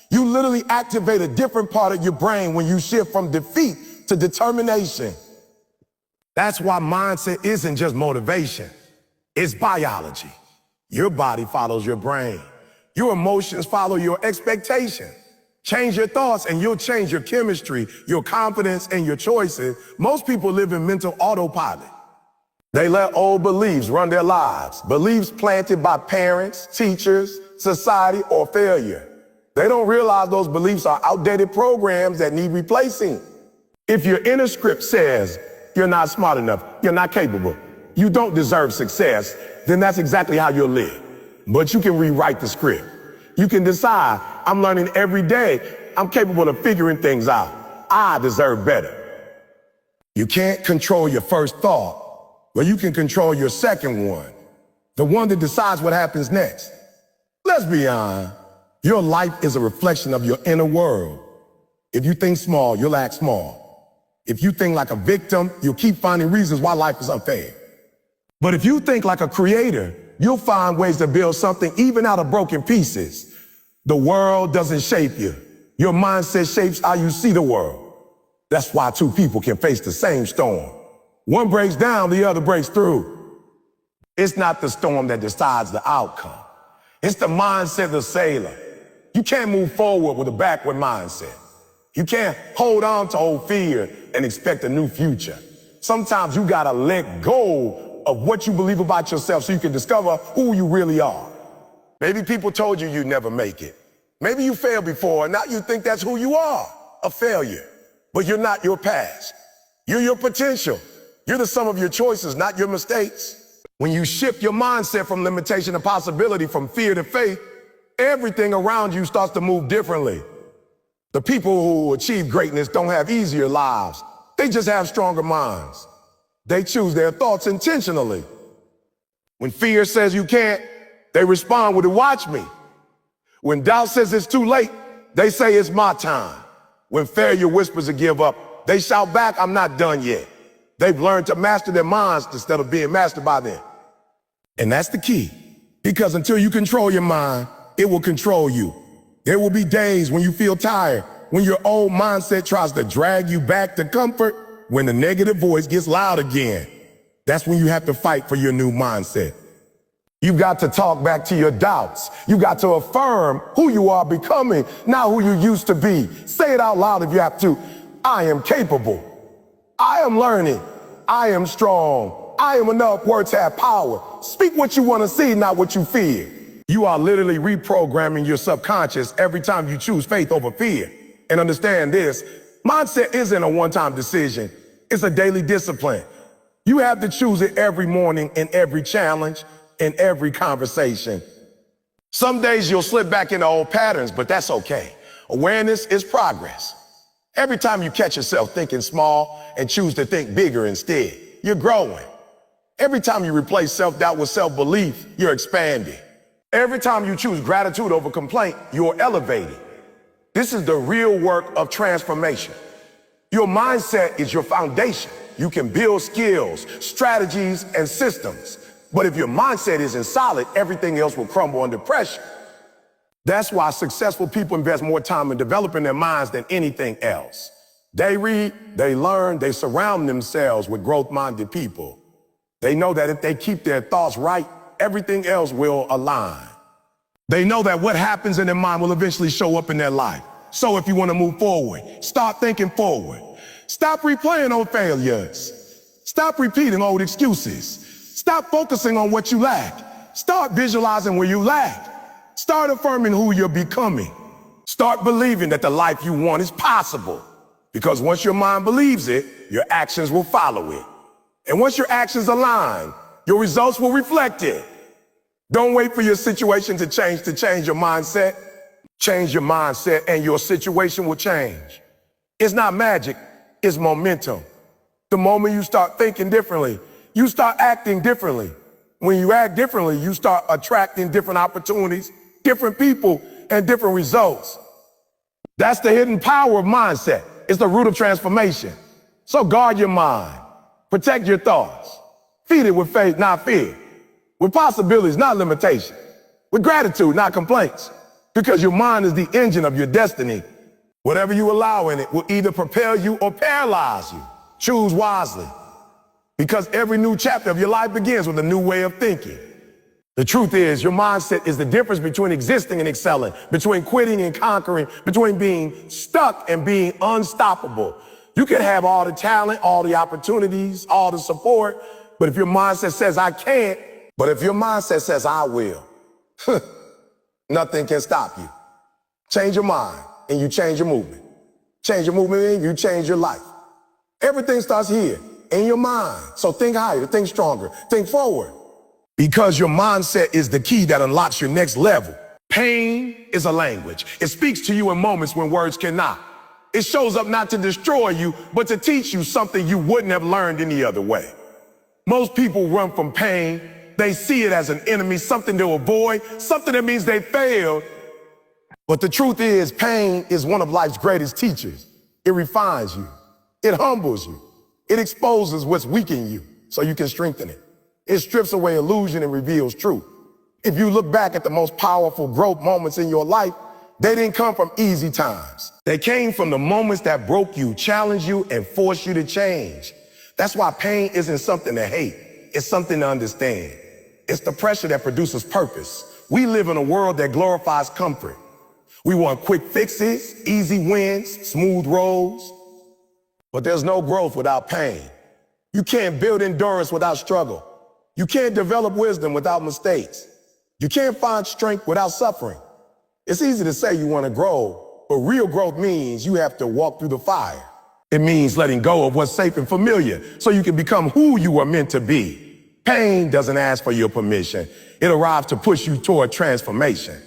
You literally activate a different part of your brain when you shift from defeat to determination. That's why mindset isn't just motivation. It's biology. Your body follows your brain. Your emotions follow your expectation. Change your thoughts and you'll change your chemistry, your confidence, and your choices. Most people live in mental autopilot. They let old beliefs run their lives, beliefs planted by parents, teachers, society, or failure. They don't realize those beliefs are outdated programs that need replacing. If your inner script says, you're not smart enough, you're not capable, you don't deserve success, then that's exactly how you'll live. But you can rewrite the script. You can decide, I'm learning every day, I'm capable of figuring things out. I deserve better. You can't control your first thought, but you can control your second one, the one that decides what happens next. Let's be honest, your life is a reflection of your inner world. If you think small, you'll act small. If you think like a victim, you'll keep finding reasons why life is unfair. But if you think like a creator, you'll find ways to build something even out of broken pieces. The world doesn't shape you. Your mindset shapes how you see the world. That's why two people can face the same storm. One breaks down, the other breaks through. It's not the storm that decides the outcome. It's the mindset of the sailor. You can't move forward with a backward mindset. You can't hold on to old fear and expect a new future. Sometimes you gotta let go of what you believe about yourself so you can discover who you really are. Maybe people told you you'd never make it. Maybe you failed before and now you think that's who you are, a failure. But you're not your past. You're your potential. You're the sum of your choices, not your mistakes. When you shift your mindset from limitation to possibility, from fear to faith, everything around you starts to move differently. The people who achieve greatness don't have easier lives. They just have stronger minds. They choose their thoughts intentionally. When fear says you can't, they respond with, watch me. When doubt says it's too late, they say it's my time. When failure whispers to give up, they shout back, I'm not done yet. They've learned to master their minds instead of being mastered by them. And that's the key, because until you control your mind, it will control you. There will be days when you feel tired, when your old mindset tries to drag you back to comfort, when the negative voice gets loud again. That's when you have to fight for your new mindset. You've got to talk back to your doubts. You got to affirm who you are becoming, not who you used to be. Say it out loud if you have to. I am capable. I am learning. I am strong. I am enough. Words have power. Speak what you want to see, not what you fear. You are literally reprogramming your subconscious every time you choose faith over fear. And understand this, mindset isn't a one-time decision. It's a daily discipline. You have to choose it every morning, in every challenge, in every conversation. Some days you'll slip back into old patterns, but that's okay. Awareness is progress. Every time you catch yourself thinking small and choose to think bigger instead, you're growing. Every time you replace self-doubt with self-belief, you're expanding. Every time you choose gratitude over complaint, you're elevating. This is the real work of transformation. Your mindset is your foundation. You can build skills, strategies, and systems. But if your mindset isn't solid, everything else will crumble under pressure. That's why successful people invest more time in developing their minds than anything else. They read, they learn, they surround themselves with growth-minded people. They know that if they keep their thoughts right, everything else will align. They know that what happens in their mind will eventually show up in their life. So if you want to move forward, start thinking forward. Stop replaying old failures. Stop repeating old excuses. Stop focusing on what you lack. Start visualizing where you lack. Start affirming who you're becoming. Start believing that the life you want is possible. Because once your mind believes it, your actions will follow it. And once your actions align, your results will reflect it. Don't wait for your situation to change your mindset. Change your mindset and your situation will change. It's not magic, it's momentum. The moment you start thinking differently, you start acting differently. When you act differently, you start attracting different opportunities, different people, and different results. That's the hidden power of mindset. It's the root of transformation. So guard your mind, protect your thoughts, feed it with faith, not fear, with possibilities, not limitations, with gratitude, not complaints, because your mind is the engine of your destiny. Whatever you allow in it will either propel you or paralyze you. Choose wisely, because every new chapter of your life begins with a new way of thinking. The truth is, your mindset is the difference between existing and excelling, between quitting and conquering, between being stuck and being unstoppable. You can have all the talent, all the opportunities, all the support, but if your mindset says, I can't, but if your mindset says, I will, nothing can stop you. Change your mind and you change your movement. Change your movement and you change your life. Everything starts here, in your mind. So think higher, think stronger, think forward. Because your mindset is the key that unlocks your next level. Pain is a language. It speaks to you in moments when words cannot. It shows up not to destroy you, but to teach you something you wouldn't have learned any other way. Most people run from pain. They see it as an enemy, something to avoid, something that means they failed. But the truth is, pain is one of life's greatest teachers. It refines you. It humbles you. It exposes what's weak in you so you can strengthen it. It strips away illusion and reveals truth. If you look back at the most powerful growth moments in your life, they didn't come from easy times. They came from the moments that broke you, challenged you, and forced you to change. That's why pain isn't something to hate. It's something to understand. It's the pressure that produces purpose. We live in a world that glorifies comfort. We want quick fixes, easy wins, smooth roads. But there's no growth without pain. You can't build endurance without struggle. You can't develop wisdom without mistakes. You can't find strength without suffering. It's easy to say you want to grow, but real growth means you have to walk through the fire. It means letting go of what's safe and familiar so you can become who you are meant to be. Pain doesn't ask for your permission. It arrives to push you toward transformation.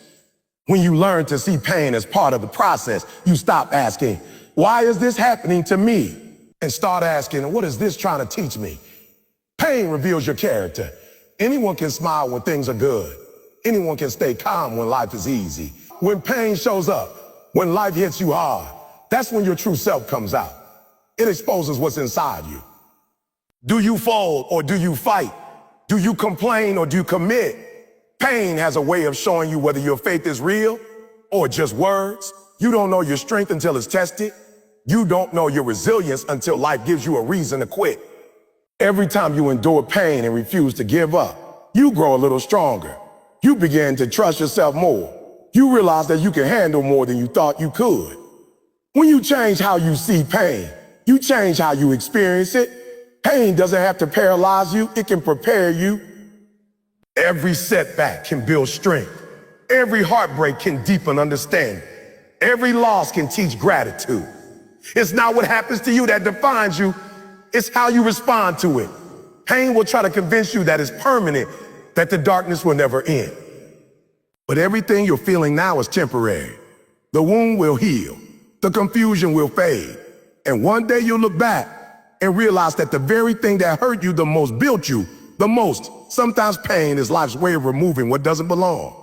When you learn to see pain as part of the process, you stop asking, why is this happening to me? And start asking, what is this trying to teach me? Pain reveals your character. Anyone can smile when things are good. Anyone can stay calm when life is easy. When pain shows up, when life hits you hard, that's when your true self comes out. It exposes what's inside you. Do you fold or do you fight? Do you complain or do you commit? Pain has a way of showing you whether your faith is real or just words. You don't know your strength until it's tested. You don't know your resilience until life gives you a reason to quit. Every time you endure pain and refuse to give up, you grow a little stronger. You begin to trust yourself more. You realize that you can handle more than you thought you could. When you change how you see pain, you change how you experience it. Pain doesn't have to paralyze you, it can prepare you. Every setback can build strength. Every heartbreak can deepen understanding. Every loss can teach gratitude. It's not what happens to you that defines you. It's how you respond to it. Pain will try to convince you that it's permanent, that the darkness will never end. But everything you're feeling now is temporary. The wound will heal. The confusion will fade. And one day you'll look back and realize that the very thing that hurt you the most built you the most. Sometimes pain is life's way of removing what doesn't belong.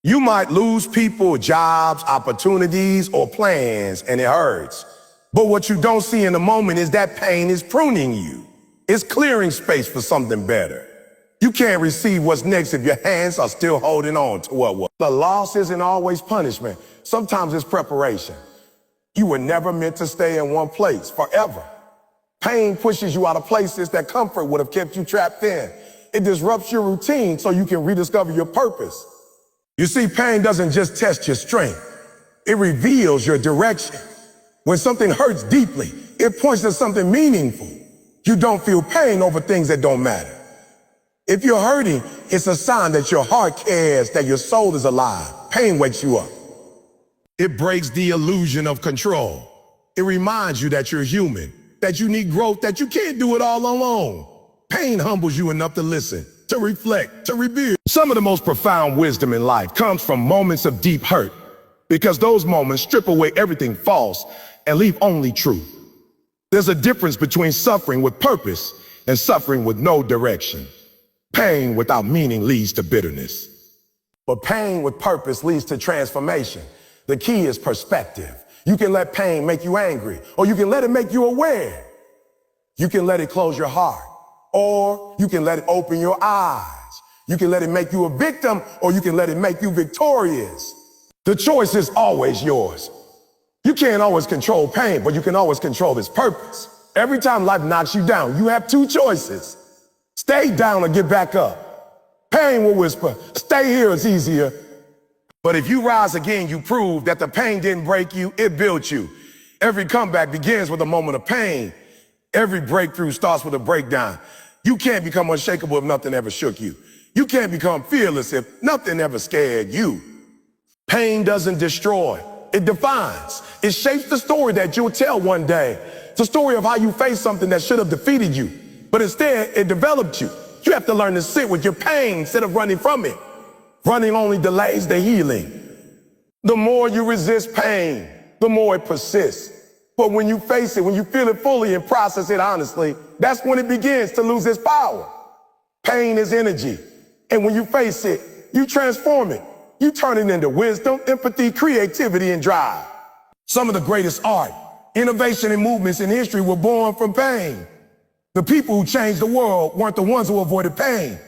You might lose people, jobs, opportunities, or plans, and it hurts. But what you don't see in the moment is that pain is pruning you. It's clearing space for something better. You can't receive what's next if your hands are still holding on to what was. The loss isn't always punishment. Sometimes it's preparation. You were never meant to stay in one place forever. Pain pushes you out of places that comfort would have kept you trapped in. It disrupts your routine so you can rediscover your purpose. You see, pain doesn't just test your strength. It reveals your direction. When something hurts deeply, it points to something meaningful. You don't feel pain over things that don't matter. If you're hurting, it's a sign that your heart cares, that your soul is alive. Pain wakes you up. It breaks the illusion of control. It reminds you that you're human, that you need growth, that you can't do it all alone. Pain humbles you enough to listen, to reflect, to rebuild. Some of the most profound wisdom in life comes from moments of deep hurt. because those moments strip away everything false and leave only truth. There's a difference between suffering with purpose and suffering with no direction. Pain without meaning leads to bitterness. But pain with purpose leads to transformation. The key is perspective. You can let pain make you angry, or you can let it make you aware. You can let it close your heart, or you can let it open your eyes. You can let it make you a victim, or you can let it make you victorious. The choice is always yours. You can't always control pain, but you can always control its purpose. Every time life knocks you down, you have two choices. Stay down or get back up. Pain will whisper, stay here, it's easier. But if you rise again, you prove that the pain didn't break you, it built you. Every comeback begins with a moment of pain. Every breakthrough starts with a breakdown. You can't become unshakable if nothing ever shook you. You can't become fearless if nothing ever scared you. Pain doesn't destroy, it defines. It shapes the story that you'll tell one day. It's a story of how you faced something that should have defeated you, but instead it developed you. You have to learn to sit with your pain instead of running from it. Running only delays the healing. The more you resist pain, the more it persists. But when you face it, when you feel it fully and process it honestly, that's when it begins to lose its power. Pain is energy. And when you face it, you transform it. You turn it into wisdom, empathy, creativity, and drive. Some of the greatest art, innovation, and movements in history were born from pain. The people who changed the world weren't the ones who avoided pain.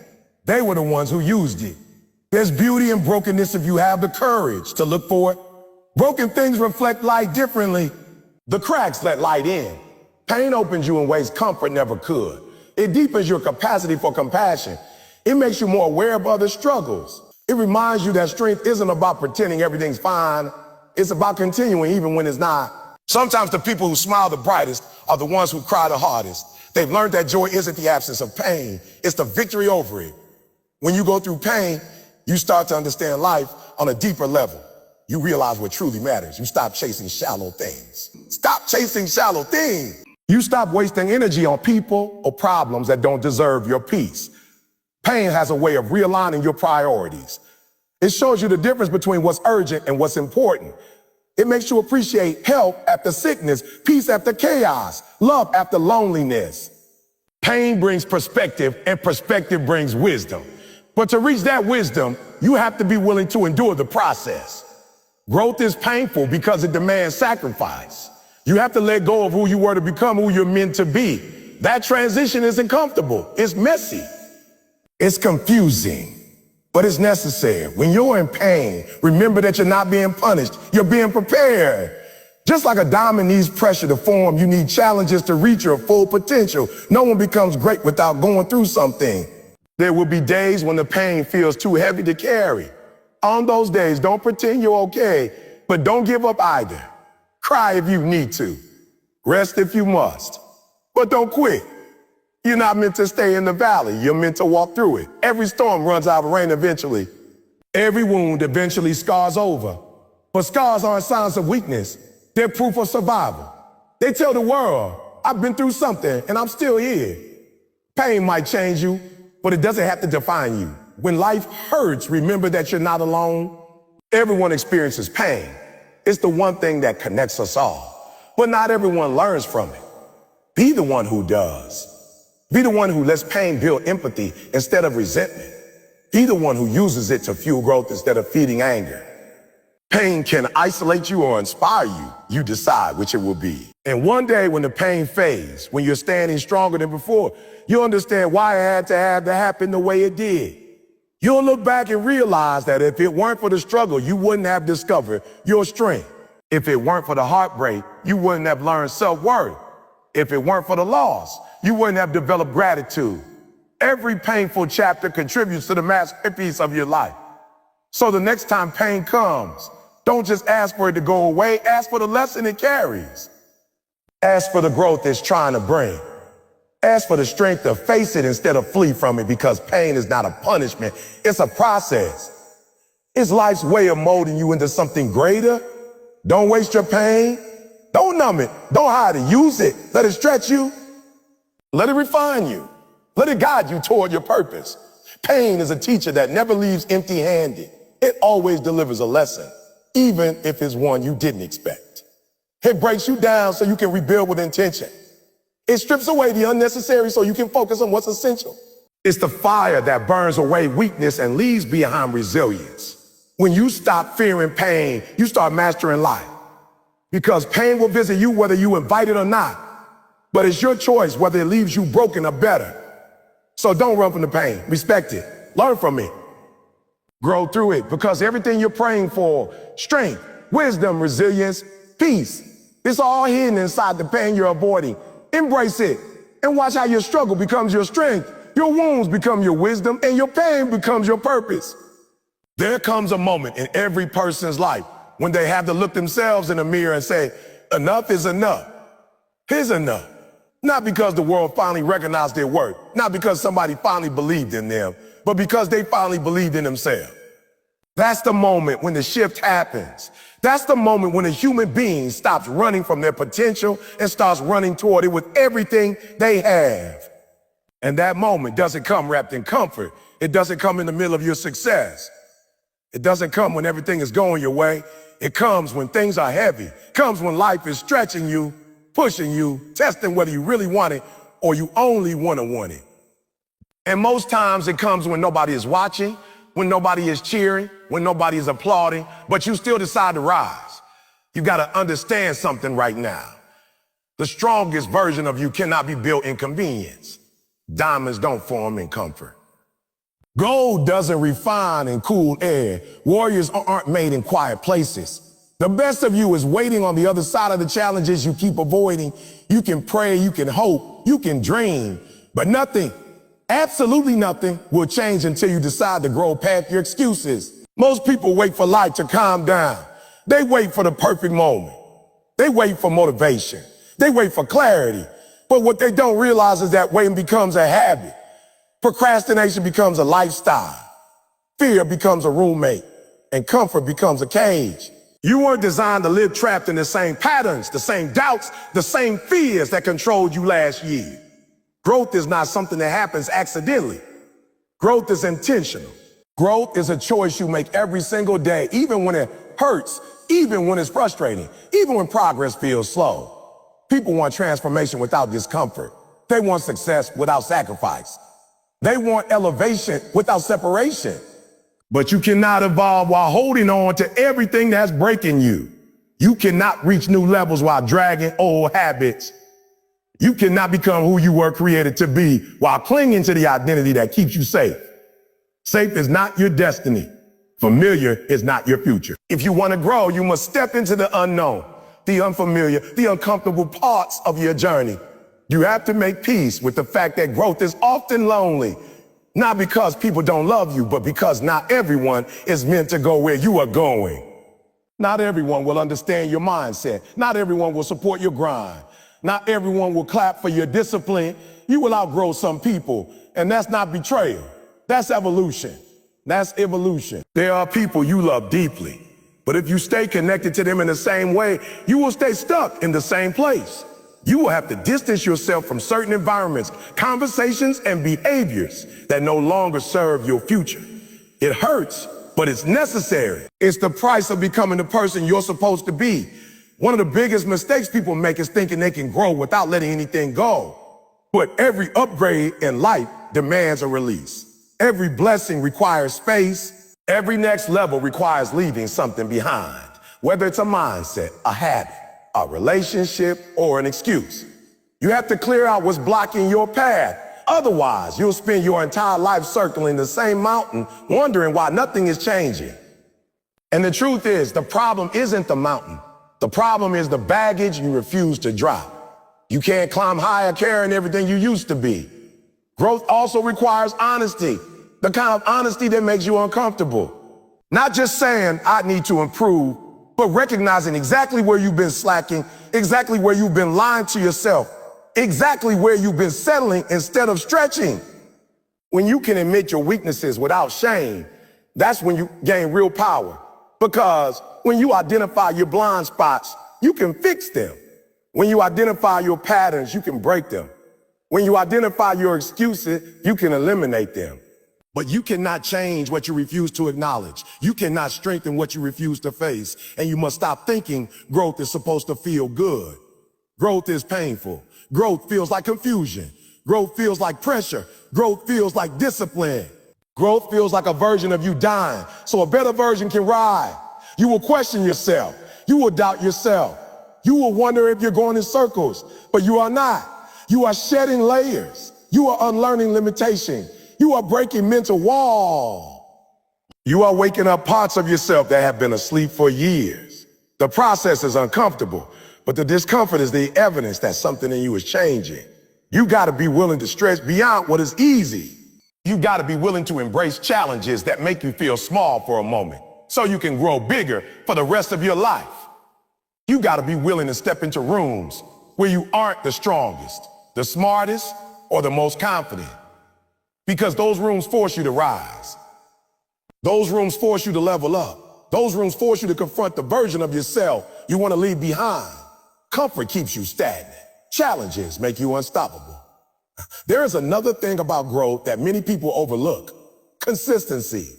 They were the ones who used it. There's beauty in brokenness if you have the courage to look for it. Broken things reflect light differently. The cracks let light in. Pain opens you in ways comfort never could. It deepens your capacity for compassion. It makes you more aware of other struggles. It reminds you that strength isn't about pretending everything's fine. It's about continuing even when it's not. Sometimes the people who smile the brightest are the ones who cry the hardest. They've learned that joy isn't the absence of pain. It's the victory over it. When you go through pain, you start to understand life on a deeper level. You realize what truly matters. You stop chasing shallow things. Stop chasing shallow things. You stop wasting energy on people or problems that don't deserve your peace. Pain has a way of realigning your priorities. It shows you the difference between what's urgent and what's important. It makes you appreciate health after sickness, peace after chaos, love after loneliness. Pain brings perspective, and perspective brings wisdom. But to reach that wisdom, you have to be willing to endure the process. Growth is painful because it demands sacrifice. You have to let go of who you were to become who you're meant to be. That transition isn't comfortable. It's messy. It's confusing, but it's necessary. When you're in pain, remember that you're not being punished. You're being prepared. Just like a diamond needs pressure to form, you need challenges to reach your full potential. No one becomes great without going through something. There will be days when the pain feels too heavy to carry. On those days, don't pretend you're okay, but don't give up either. Cry if you need to. Rest if you must. But don't quit. You're not meant to stay in the valley. You're meant to walk through it. Every storm runs out of rain eventually. Every wound eventually scars over. But scars aren't signs of weakness. They're proof of survival. They tell the world, I've been through something and I'm still here. Pain might change you, but it doesn't have to define you. When life hurts, remember that you're not alone. Everyone experiences pain. It's the one thing that connects us all. But not everyone learns from it. Be the one who does. Be the one who lets pain build empathy instead of resentment. Be the one who uses it to fuel growth instead of feeding anger. Pain can isolate you or inspire you. You decide which it will be. And one day when the pain fades, when you're standing stronger than before, you'll understand why it had to happen the way it did. You'll look back and realize that if it weren't for the struggle, you wouldn't have discovered your strength. If it weren't for the heartbreak, you wouldn't have learned self-worth. If it weren't for the loss, you wouldn't have developed gratitude. Every painful chapter contributes to the masterpiece of your life. So the next time pain comes, don't just ask for it to go away, ask for the lesson it carries. Ask for the growth it's trying to bring. Ask for the strength to face it instead of flee from it, because pain is not a punishment, it's a process. It's life's way of molding you into something greater. Don't waste your pain. Don't numb it. Don't hide it. Use it. Let it stretch you. Let it refine you. Let it guide you toward your purpose. Pain is a teacher that never leaves empty-handed. It always delivers a lesson, even if it's one you didn't expect. It breaks you down so you can rebuild with intention. It strips away the unnecessary so you can focus on what's essential. It's the fire that burns away weakness and leaves behind resilience. When you stop fearing pain, you start mastering life. Because pain will visit you whether you invite it or not. But it's your choice whether it leaves you broken or better. So don't run from the pain. Respect it. Learn from it. Grow through it, because everything you're praying for, strength, wisdom, resilience, peace, it's all hidden inside the pain you're avoiding. Embrace it and watch how your struggle becomes your strength. Your wounds become your wisdom and your pain becomes your purpose. There comes a moment in every person's life when they have to look themselves in the mirror and say, enough is enough. Here's enough. Not because the world finally recognized their worth, not because somebody finally believed in them, but because they finally believed in themselves. That's the moment when the shift happens. That's the moment when a human being stops running from their potential and starts running toward it with everything they have. And that moment doesn't come wrapped in comfort. It doesn't come in the middle of your success. It doesn't come when everything is going your way. It comes when things are heavy. It comes when life is stretching you, pushing you, testing whether you really want it or you only want it. And most times it comes when nobody is watching, when nobody is cheering, when nobody is applauding, but you still decide to rise. You got to understand something right now. The strongest version of you cannot be built in convenience. Diamonds don't form in comfort. Gold doesn't refine in cool air. Warriors aren't made in quiet places. The best of you is waiting on the other side of the challenges you keep avoiding. You can pray, you can hope, you can dream, but nothing, absolutely nothing, will change until you decide to grow past your excuses. Most people wait for life to calm down. They wait for the perfect moment. They wait for motivation. They wait for clarity. But what they don't realize is that waiting becomes a habit. Procrastination becomes a lifestyle. Fear becomes a roommate. And comfort becomes a cage. You weren't designed to live trapped in the same patterns, the same doubts, the same fears that controlled you last year. Growth is not something that happens accidentally. Growth is intentional. Growth is a choice you make every single day, even when it hurts, even when it's frustrating, even when progress feels slow. People want transformation without discomfort. They want success without sacrifice. They want elevation without separation. But you cannot evolve while holding on to everything that's breaking you. You cannot reach new levels while dragging old habits. You cannot become who you were created to be while clinging to the identity that keeps you safe. Safe is not your destiny. Familiar is not your future. If you want to grow, you must step into the unknown, the unfamiliar, the uncomfortable parts of your journey. You have to make peace with the fact that growth is often lonely. Not because people don't love you, but because not everyone is meant to go where you are going. Not everyone will understand your mindset. Not everyone will support your grind. Not everyone will clap for your discipline. You will outgrow some people, and that's not betrayal. That's evolution. That's evolution. There are people you love deeply, but if you stay connected to them in the same way, you will stay stuck in the same place. You will have to distance yourself from certain environments, conversations, and behaviors that no longer serve your future. It hurts, but it's necessary. It's the price of becoming the person you're supposed to be. One of the biggest mistakes people make is thinking they can grow without letting anything go. But every upgrade in life demands a release. Every blessing requires space. Every next level requires leaving something behind, whether it's a mindset, a habit, a relationship, or an excuse. You have to clear out what's blocking your path. Otherwise, you'll spend your entire life circling the same mountain, wondering why nothing is changing. And the truth is, the problem isn't the mountain. The problem is the baggage you refuse to drop. You can't climb higher carrying everything you used to be. Growth also requires honesty, the kind of honesty that makes you uncomfortable. Not just saying, I need to improve, but recognizing exactly where you've been slacking, exactly where you've been lying to yourself, exactly where you've been settling instead of stretching. When you can admit your weaknesses without shame, that's when you gain real power. Because when you identify your blind spots, you can fix them. When you identify your patterns, you can break them. When you identify your excuses, you can eliminate them. But you cannot change what you refuse to acknowledge. You cannot strengthen what you refuse to face. And you must stop thinking growth is supposed to feel good. Growth is painful. Growth feels like confusion. Growth feels like pressure. Growth feels like discipline. Growth feels like a version of you dying, so a better version can ride. You will question yourself. You will doubt yourself. You will wonder if you're going in circles, but you are not. You are shedding layers. You are unlearning limitation. You are breaking mental walls. You are waking up parts of yourself that have been asleep for years. The process is uncomfortable, but the discomfort is the evidence that something in you is changing. You got to be willing to stretch beyond what is easy. You got to be willing to embrace challenges that make you feel small for a moment, so you can grow bigger for the rest of your life. You got to be willing to step into rooms where you aren't the strongest, the smartest, or the most confident. Because those rooms force you to rise. Those rooms force you to level up. Those rooms force you to confront the version of yourself you want to leave behind. Comfort keeps you stagnant. Challenges make you unstoppable. There is another thing about growth that many people overlook: consistency.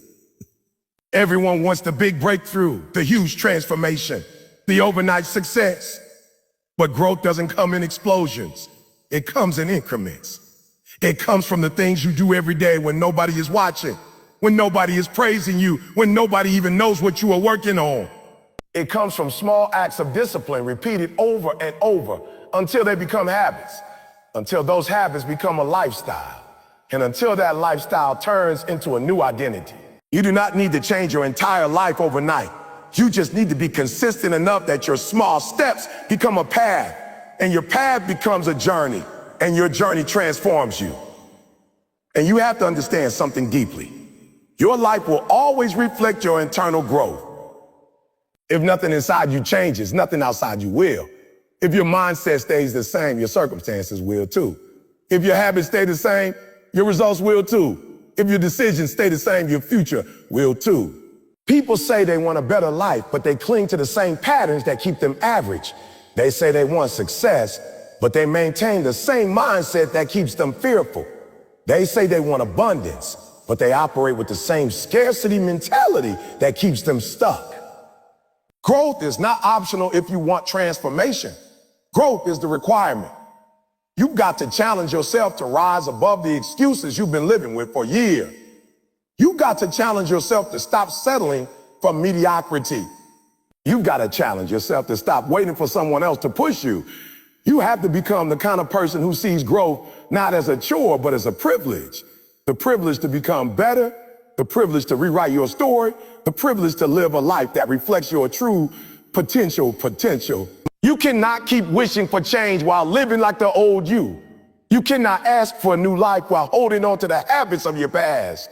Everyone wants the big breakthrough, the huge transformation, the overnight success. But growth doesn't come in explosions. It comes in increments. It comes from the things you do every day when nobody is watching, when nobody is praising you, when nobody even knows what you are working on. It comes from small acts of discipline repeated over and over until they become habits, until those habits become a lifestyle, and until that lifestyle turns into a new identity. You do not need to change your entire life overnight. You just need to be consistent enough that your small steps become a path, and your path becomes a journey, and your journey transforms you. And you have to understand something deeply. Your life will always reflect your internal growth. If nothing inside you changes, nothing outside you will. If your mindset stays the same, your circumstances will too. If your habits stay the same, your results will too. If your decisions stay the same, your future will too. People say they want a better life, but they cling to the same patterns that keep them average. They say they want success, but they maintain the same mindset that keeps them fearful. They say they want abundance, but they operate with the same scarcity mentality that keeps them stuck. Growth is not optional if you want transformation. Growth is the requirement. You've got to challenge yourself to rise above the excuses you've been living with for years. You've got to challenge yourself to stop settling for mediocrity. You've got to challenge yourself to stop waiting for someone else to push you. You have to become the kind of person who sees growth not as a chore, but as a privilege. The privilege to become better, the privilege to rewrite your story, the privilege to live a life that reflects your true potential. You cannot keep wishing for change while living like the old you. You cannot ask for a new life while holding on to the habits of your past.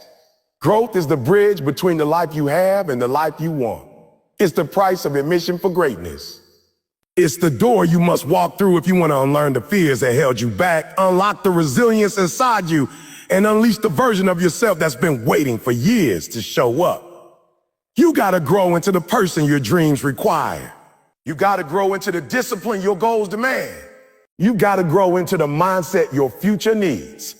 Growth is the bridge between the life you have and the life you want. It's the price of admission for greatness. It's the door you must walk through if you want to unlearn the fears that held you back, unlock the resilience inside you, and unleash the version of yourself that's been waiting for years to show up. You gotta grow into the person your dreams require. You gotta grow into the discipline your goals demand. You gotta grow into the mindset your future needs.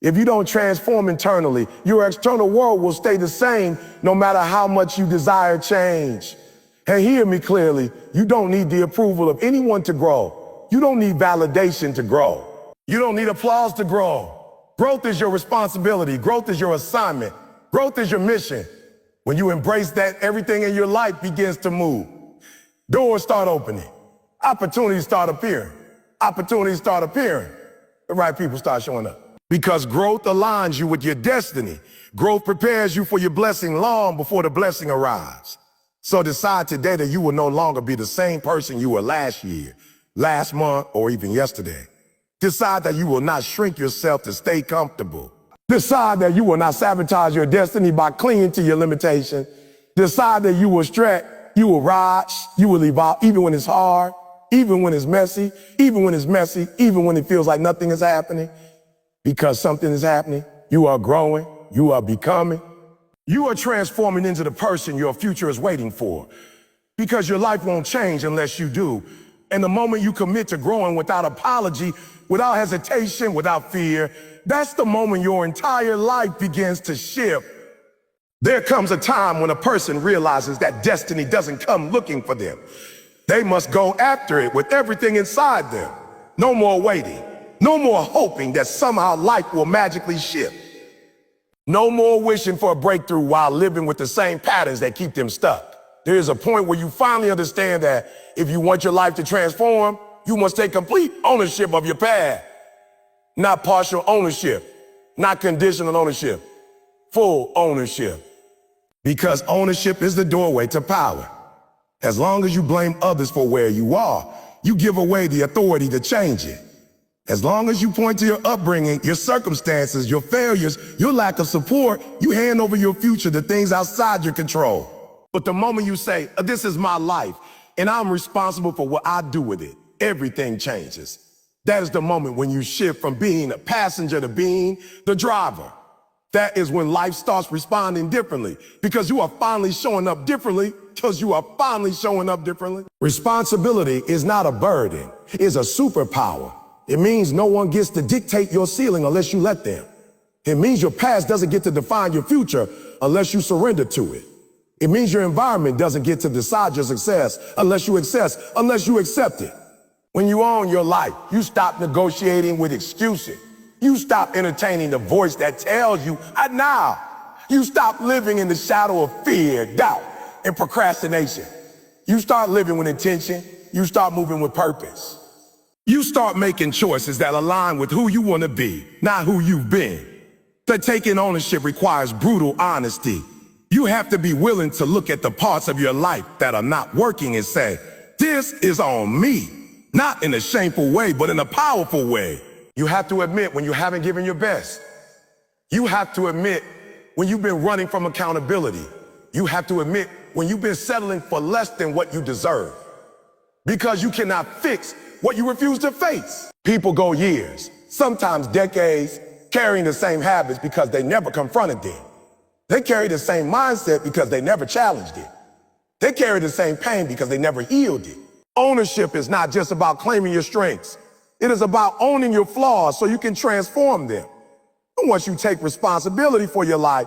If you don't transform internally, your external world will stay the same no matter how much you desire change. And hear me clearly, you don't need the approval of anyone to grow. You don't need validation to grow. You don't need applause to grow. Growth is your responsibility. Growth is your assignment. Growth is your mission. When you embrace that, everything in your life begins to move. Doors start opening. Opportunities start appearing. Opportunities start appearing. The right people start showing up. Because growth aligns you with your destiny. Growth prepares you for your blessing long before the blessing arrives. So decide today that you will no longer be the same person you were last year, last month, or even yesterday. Decide that you will not shrink yourself to stay comfortable. Decide that you will not sabotage your destiny by clinging to your limitation. Decide that you will stretch, you will rise, you will evolve, even when it's hard, even when it's messy, even when it feels like nothing is happening. Because something is happening, you are growing, you are becoming. You are transforming into the person your future is waiting for. Because your life won't change unless you do. And the moment you commit to growing without apology, without hesitation, without fear, That's the moment your entire life begins to shift. There comes a time when a person realizes that destiny doesn't come looking for them. They must go after it with everything inside them. No more waiting. No more hoping that somehow life will magically shift. No more wishing for a breakthrough while living with the same patterns that keep them stuck. There is a point where you finally understand that if you want your life to transform, you must take complete ownership of your path. Not partial ownership, not conditional ownership, full ownership. Because ownership is the doorway to power. As long as you blame others for where you are, you give away the authority to change it. As long as you point to your upbringing, your circumstances, your failures, your lack of support, you hand over your future to things outside your control. But the moment you say, this is my life, and I'm responsible for what I do with it, everything changes. That is the moment when you shift from being a passenger to being the driver. That is when life starts responding differently, because you are finally showing up differently, Responsibility is not a burden, it's a superpower. It means no one gets to dictate your ceiling unless you let them. It means your past doesn't get to define your future unless you surrender to it. It means your environment doesn't get to decide your success unless you accept it. When you own your life, you stop negotiating with excuses. You stop entertaining the voice that tells you, now. You stop living in the shadow of fear, doubt, and procrastination. You start living with intention. You start moving with purpose. You start making choices that align with who you want to be, not who you've been. But taking ownership requires brutal honesty. You have to be willing to look at the parts of your life that are not working and say, this is on me. Not in a shameful way, but in a powerful way. You have to admit when you haven't given your best. You have to admit when you've been running from accountability. You have to admit when you've been settling for less than what you deserve. Because you cannot fix what you refuse to face. People go years, sometimes decades, carrying the same habits because they never confronted them. They carry the same mindset because they never challenged it. They carry the same pain because they never healed it. Ownership is not just about claiming your strengths. It is about owning your flaws so you can transform them. And once you take responsibility for your life,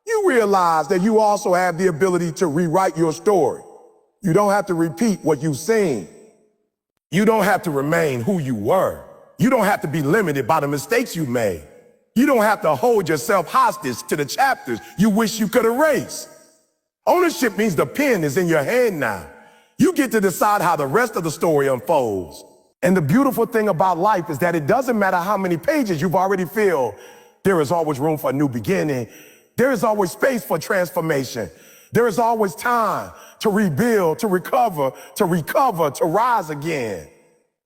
you realize that you also have the ability to rewrite your story. You don't have to repeat what you've seen. You don't have to remain who you were. You don't have to be limited by the mistakes you made. You don't have to hold yourself hostage to the chapters you wish you could erase. Ownership means the pen is in your hand now. You get to decide how the rest of the story unfolds. And the beautiful thing about life is that it doesn't matter how many pages you've already filled. There is always room for a new beginning. There is always space for transformation. There is always time to rebuild, to recover, to rise again.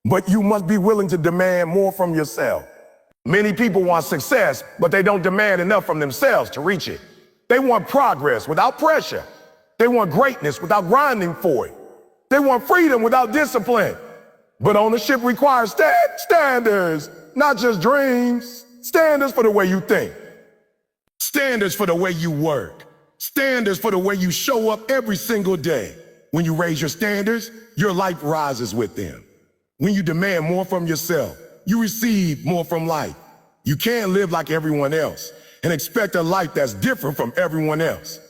But you must be willing to demand more from yourself. Many people want success, but they don't demand enough from themselves to reach it. They want progress without pressure. They want greatness without grinding for it. They want freedom without discipline. But ownership requires standards, not just dreams. Standards for the way you think. Standards for the way you work. Standards for the way you show up every single day. When you raise your standards, your life rises with them. When you demand more from yourself, you receive more from life. You can't live like everyone else and expect a life that's different from everyone else.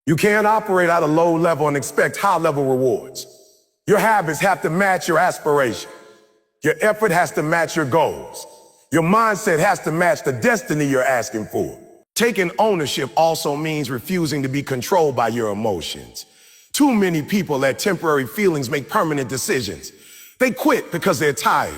You can't operate at a low level and expect high-level rewards. Your habits have to match your aspiration. Your effort has to match your goals. Your mindset has to match the destiny you're asking for. Taking ownership also means refusing to be controlled by your emotions. Too many people let temporary feelings make permanent decisions. They quit because they're tired.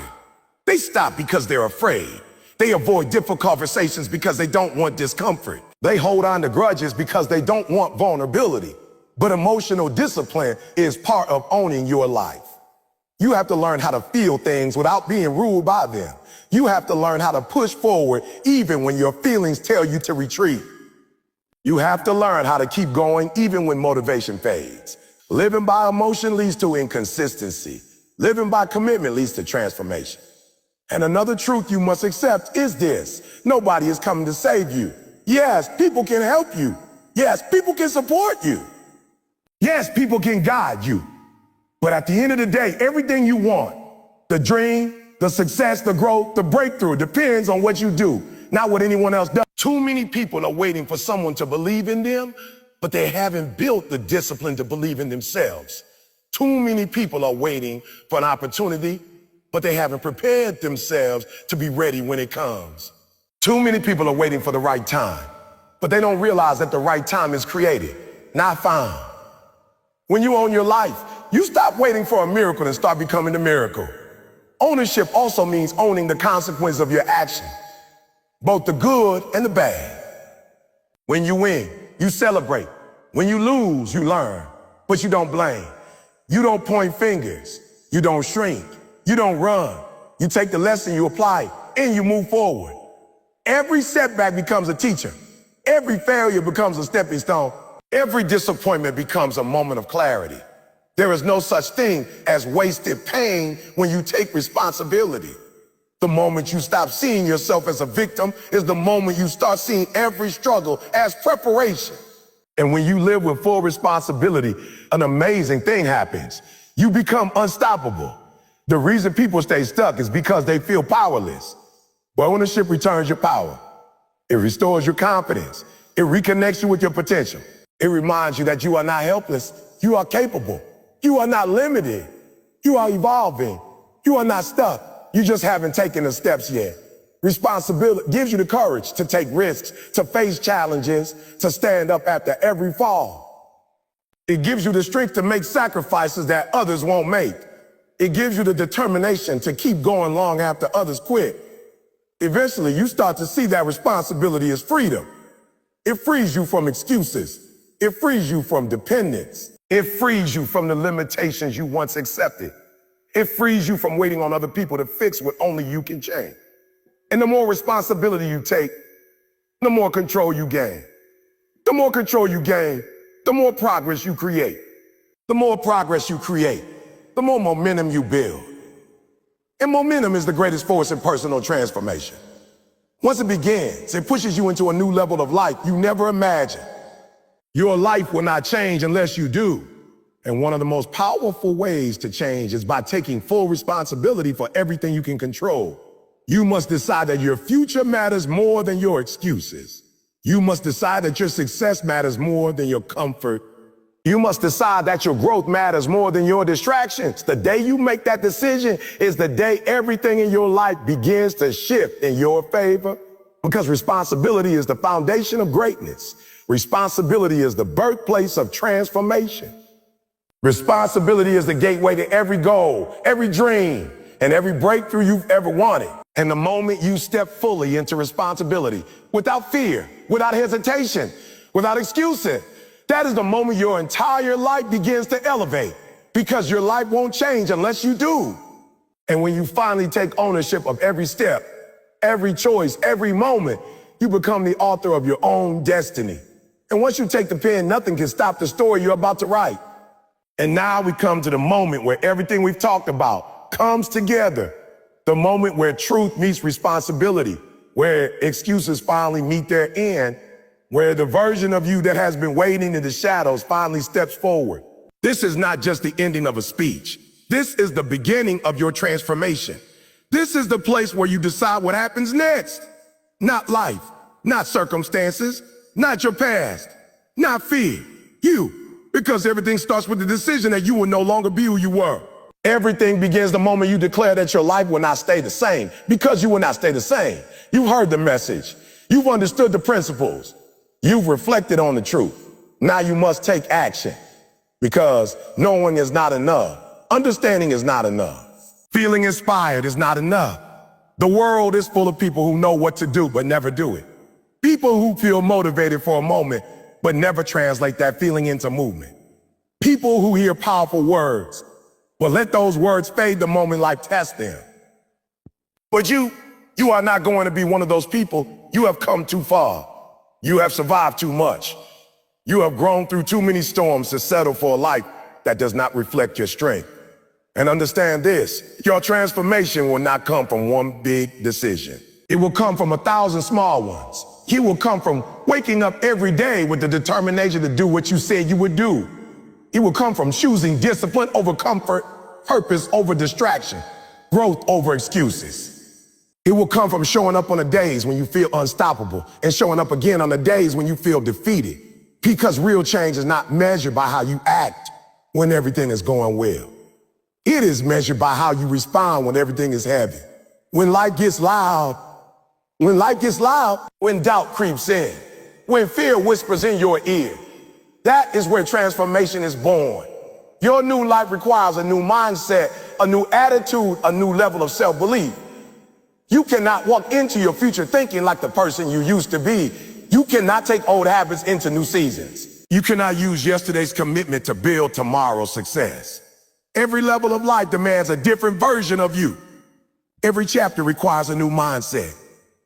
They stop because they're afraid. They avoid difficult conversations because they don't want discomfort. They hold on to grudges because they don't want vulnerability. But emotional discipline is part of owning your life. You have to learn how to feel things without being ruled by them. You have to learn how to push forward even when your feelings tell you to retreat. You have to learn how to keep going even when motivation fades. Living by emotion leads to inconsistency. Living by commitment leads to transformation. And another truth you must accept is this: nobody is coming to save you. Yes, people can help you. Yes, people can support you. Yes, people can guide you. But at the end of the day, everything you want, the dream, the success, the growth, the breakthrough, depends on what you do not what anyone else does. Too many people are waiting for someone to believe in them, but they haven't built the discipline to believe in themselves. Too many people are waiting for an opportunity, but they haven't prepared themselves to be ready when it comes. Too many people are waiting for the right time, but they don't realize that the right time is created, not found. When you own your life, you stop waiting for a miracle and start becoming the miracle. Ownership also means owning the consequences of your action, both the good and the bad. When you win, you celebrate. When you lose, you learn, but you don't blame. You don't point fingers. You don't shrink. You don't run. You take the lesson, you apply it, and you move forward. Every setback becomes a teacher. Every failure becomes a stepping stone. Every disappointment becomes a moment of clarity. There is no such thing as wasted pain when you take responsibility. The moment you stop seeing yourself as a victim is the moment you start seeing every struggle as preparation. And when you live with full responsibility, an amazing thing happens. You become unstoppable. The reason people stay stuck is because they feel powerless. But ownership returns your power. It restores your confidence. It reconnects you with your potential. It reminds you that you are not helpless. You are capable. You are not limited. You are evolving. You are not stuck. You just haven't taken the steps yet. Responsibility gives you the courage to take risks, to face challenges, to stand up after every fall. It gives you the strength to make sacrifices that others won't make. It gives you the determination to keep going long after others quit. Eventually, you start to see that responsibility is freedom. It frees you from excuses. It frees you from dependence. It frees you from the limitations you once accepted. It frees you from waiting on other people to fix what only you can change. And the more responsibility you take, the more control you gain. The more control you gain, the more progress you create. The more progress you create, the more momentum you build. And momentum is the greatest force in personal transformation. Once it begins, it pushes you into a new level of life you never imagined. Your life will not change unless you do. And one of the most powerful ways to change is by taking full responsibility for everything you can control. You must decide that your future matters more than your excuses. You must decide that your success matters more than your comfort. You must decide that your growth matters more than your distractions. The day you make that decision is the day everything in your life begins to shift in your favor. Because responsibility is the foundation of greatness. Responsibility is the birthplace of transformation. Responsibility is the gateway to every goal, every dream, and every breakthrough you've ever wanted. And the moment you step fully into responsibility, without fear, without hesitation, without excuses, that is the moment your entire life begins to elevate, because your life won't change unless you do. And when you finally take ownership of every step, every choice, every moment, you become the author of your own destiny. And once you take the pen, nothing can stop the story you're about to write. And now we come to the moment where everything we've talked about comes together. The moment where truth meets responsibility, where excuses finally meet their end, where the version of you that has been waiting in the shadows finally steps forward. This is not just the ending of a speech. This is the beginning of your transformation. This is the place where you decide what happens next. Not life, not circumstances, not your past, not fear, you. Because everything starts with the decision that you will no longer be who you were. Everything begins the moment you declare that your life will not stay the same, because you will not stay the same. You've heard the message. You've understood the principles. You've reflected on the truth. Now you must take action, because knowing is not enough. Understanding is not enough. Feeling inspired is not enough. The world is full of people who know what to do but never do it. People who feel motivated for a moment but never translate that feeling into movement. People who hear powerful words but let those words fade the moment life tests them. But you are not going to be one of those people. You have come too far. You have survived too much. You have grown through too many storms to settle for a life that does not reflect your strength. And understand this, your transformation will not come from one big decision. It will come from 1,000 small ones. It will come from waking up every day with the determination to do what you said you would do. It will come from choosing discipline over comfort, purpose over distraction, growth over excuses. It will come from showing up on the days when you feel unstoppable and showing up again on the days when you feel defeated. Because real change is not measured by how you act when everything is going well. It is measured by how you respond when everything is heavy. When life gets loud, when doubt creeps in, when fear whispers in your ear, that is where transformation is born. Your new life requires a new mindset, a new attitude, a new level of self-belief. You cannot walk into your future thinking like the person you used to be. You cannot take old habits into new seasons. You cannot use yesterday's commitment to build tomorrow's success. Every level of life demands a different version of you. Every chapter requires a new mindset.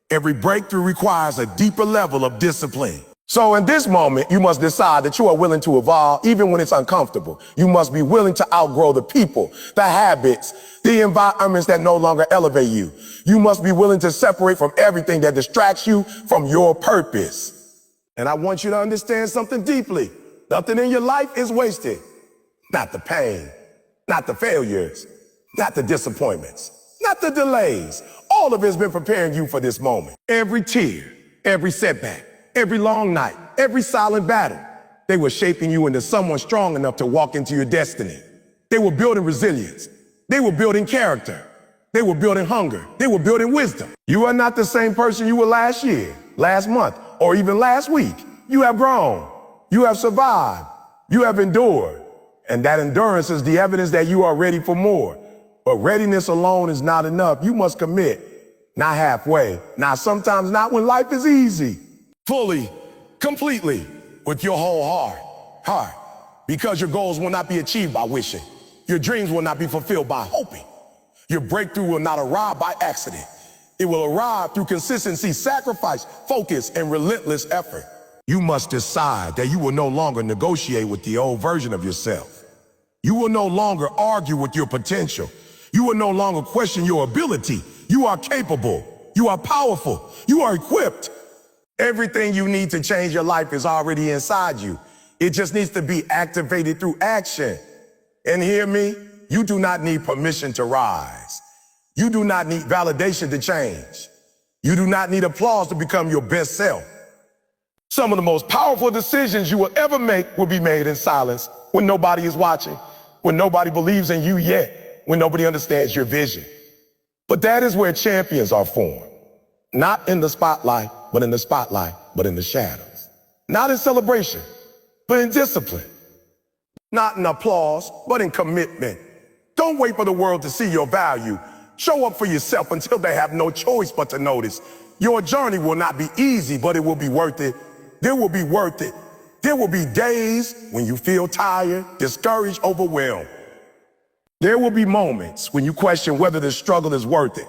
Every breakthrough requires a deeper level of discipline. So in this moment, you must decide that you are willing to evolve even when it's uncomfortable. You must be willing to outgrow the people, the habits, the environments that no longer elevate you. You must be willing to separate from everything that distracts you from your purpose. And I want you to understand something deeply. Nothing in your life is wasted. Not the pain, not the failures, not the disappointments, not the delays. All of it has been preparing you for this moment. Every tear, every setback, every long night, every silent battle, they were shaping you into someone strong enough to walk into your destiny. They were building resilience. They were building character. They were building hunger. They were building wisdom. You are not the same person you were last year, last month, or even last week. You have grown. You have survived. You have endured. And that endurance is the evidence that you are ready for more. But readiness alone is not enough. You must commit, not halfway. Now, sometimes not when life is easy. Fully, completely, with your whole heart. Because your goals will not be achieved by wishing. Your dreams will not be fulfilled by hoping. Your breakthrough will not arrive by accident. It will arrive through consistency, sacrifice, focus, and relentless effort. You must decide that you will no longer negotiate with the old version of yourself. You will no longer argue with your potential. You will no longer question your ability. You are capable. You are powerful. You are equipped. Everything you need to change your life is already inside you. It just needs to be activated through action. And hear me, you do not need permission to rise. You do not need validation to change. You do not need applause to become your best self. Some of the most powerful decisions you will ever make will be made in silence, when nobody is watching, when nobody believes in you yet, when nobody understands your vision. But that is where champions are formed. Not in the spotlight, but in the spotlight, but in the shadows. Not in celebration, but in discipline. Not in applause, but in commitment. Don't wait for the world to see your value. Show up for yourself until they have no choice but to notice. Your journey will not be easy, but it will be worth it. There will be worth it. There will be days when you feel tired, discouraged, overwhelmed. There will be moments when you question whether the struggle is worth it.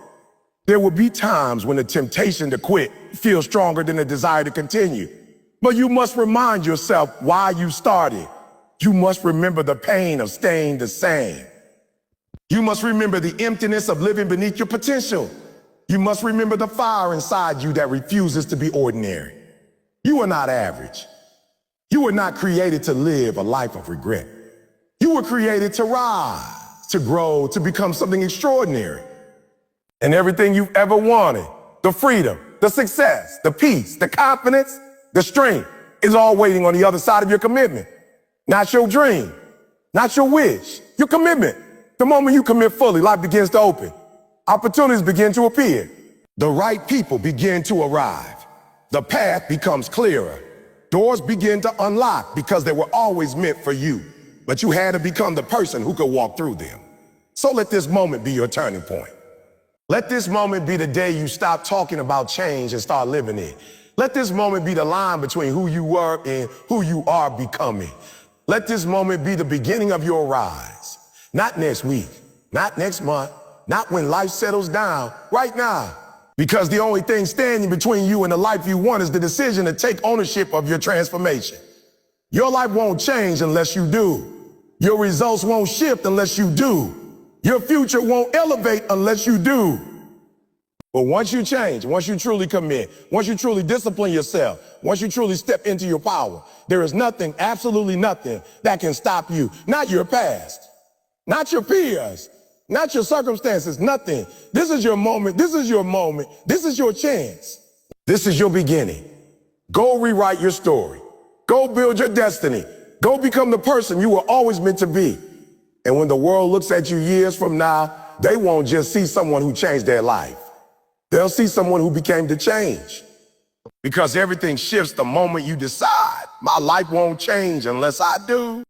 There will be times when the temptation to quit feels stronger than the desire to continue. But you must remind yourself why you started. You must remember the pain of staying the same. You must remember the emptiness of living beneath your potential. You must remember the fire inside you that refuses to be ordinary. You are not average. You were not created to live a life of regret. You were created to rise, to grow, to become something extraordinary. And everything you've ever wanted, the freedom, the success, the peace, the confidence, the strength, is all waiting on the other side of your commitment. Not your dream, not your wish, your commitment. The moment you commit fully, life begins to open. Opportunities begin to appear. The right people begin to arrive. The path becomes clearer. Doors begin to unlock because they were always meant for you. But you had to become the person who could walk through them. So let this moment be your turning point. Let this moment be the day you stop talking about change and start living it. Let this moment be the line between who you were and who you are becoming. Let this moment be the beginning of your rise. Not next week, not next month, not when life settles down, right now. Because the only thing standing between you and the life you want is the decision to take ownership of your transformation. Your life won't change unless you do. Your results won't shift unless you do. Your future won't elevate unless you do. But once you change, once you truly commit, once you truly discipline yourself, once you truly step into your power, there is nothing, absolutely nothing, that can stop you. Not your past, not your peers, not your circumstances, nothing. This is your moment. This is your moment. This is your chance. This is your beginning. Go rewrite your story. Go build your destiny. Go become the person you were always meant to be. And when the world looks at you years from now, they won't just see someone who changed their life. They'll see someone who became the change. Because everything shifts the moment you decide, my life won't change unless I do.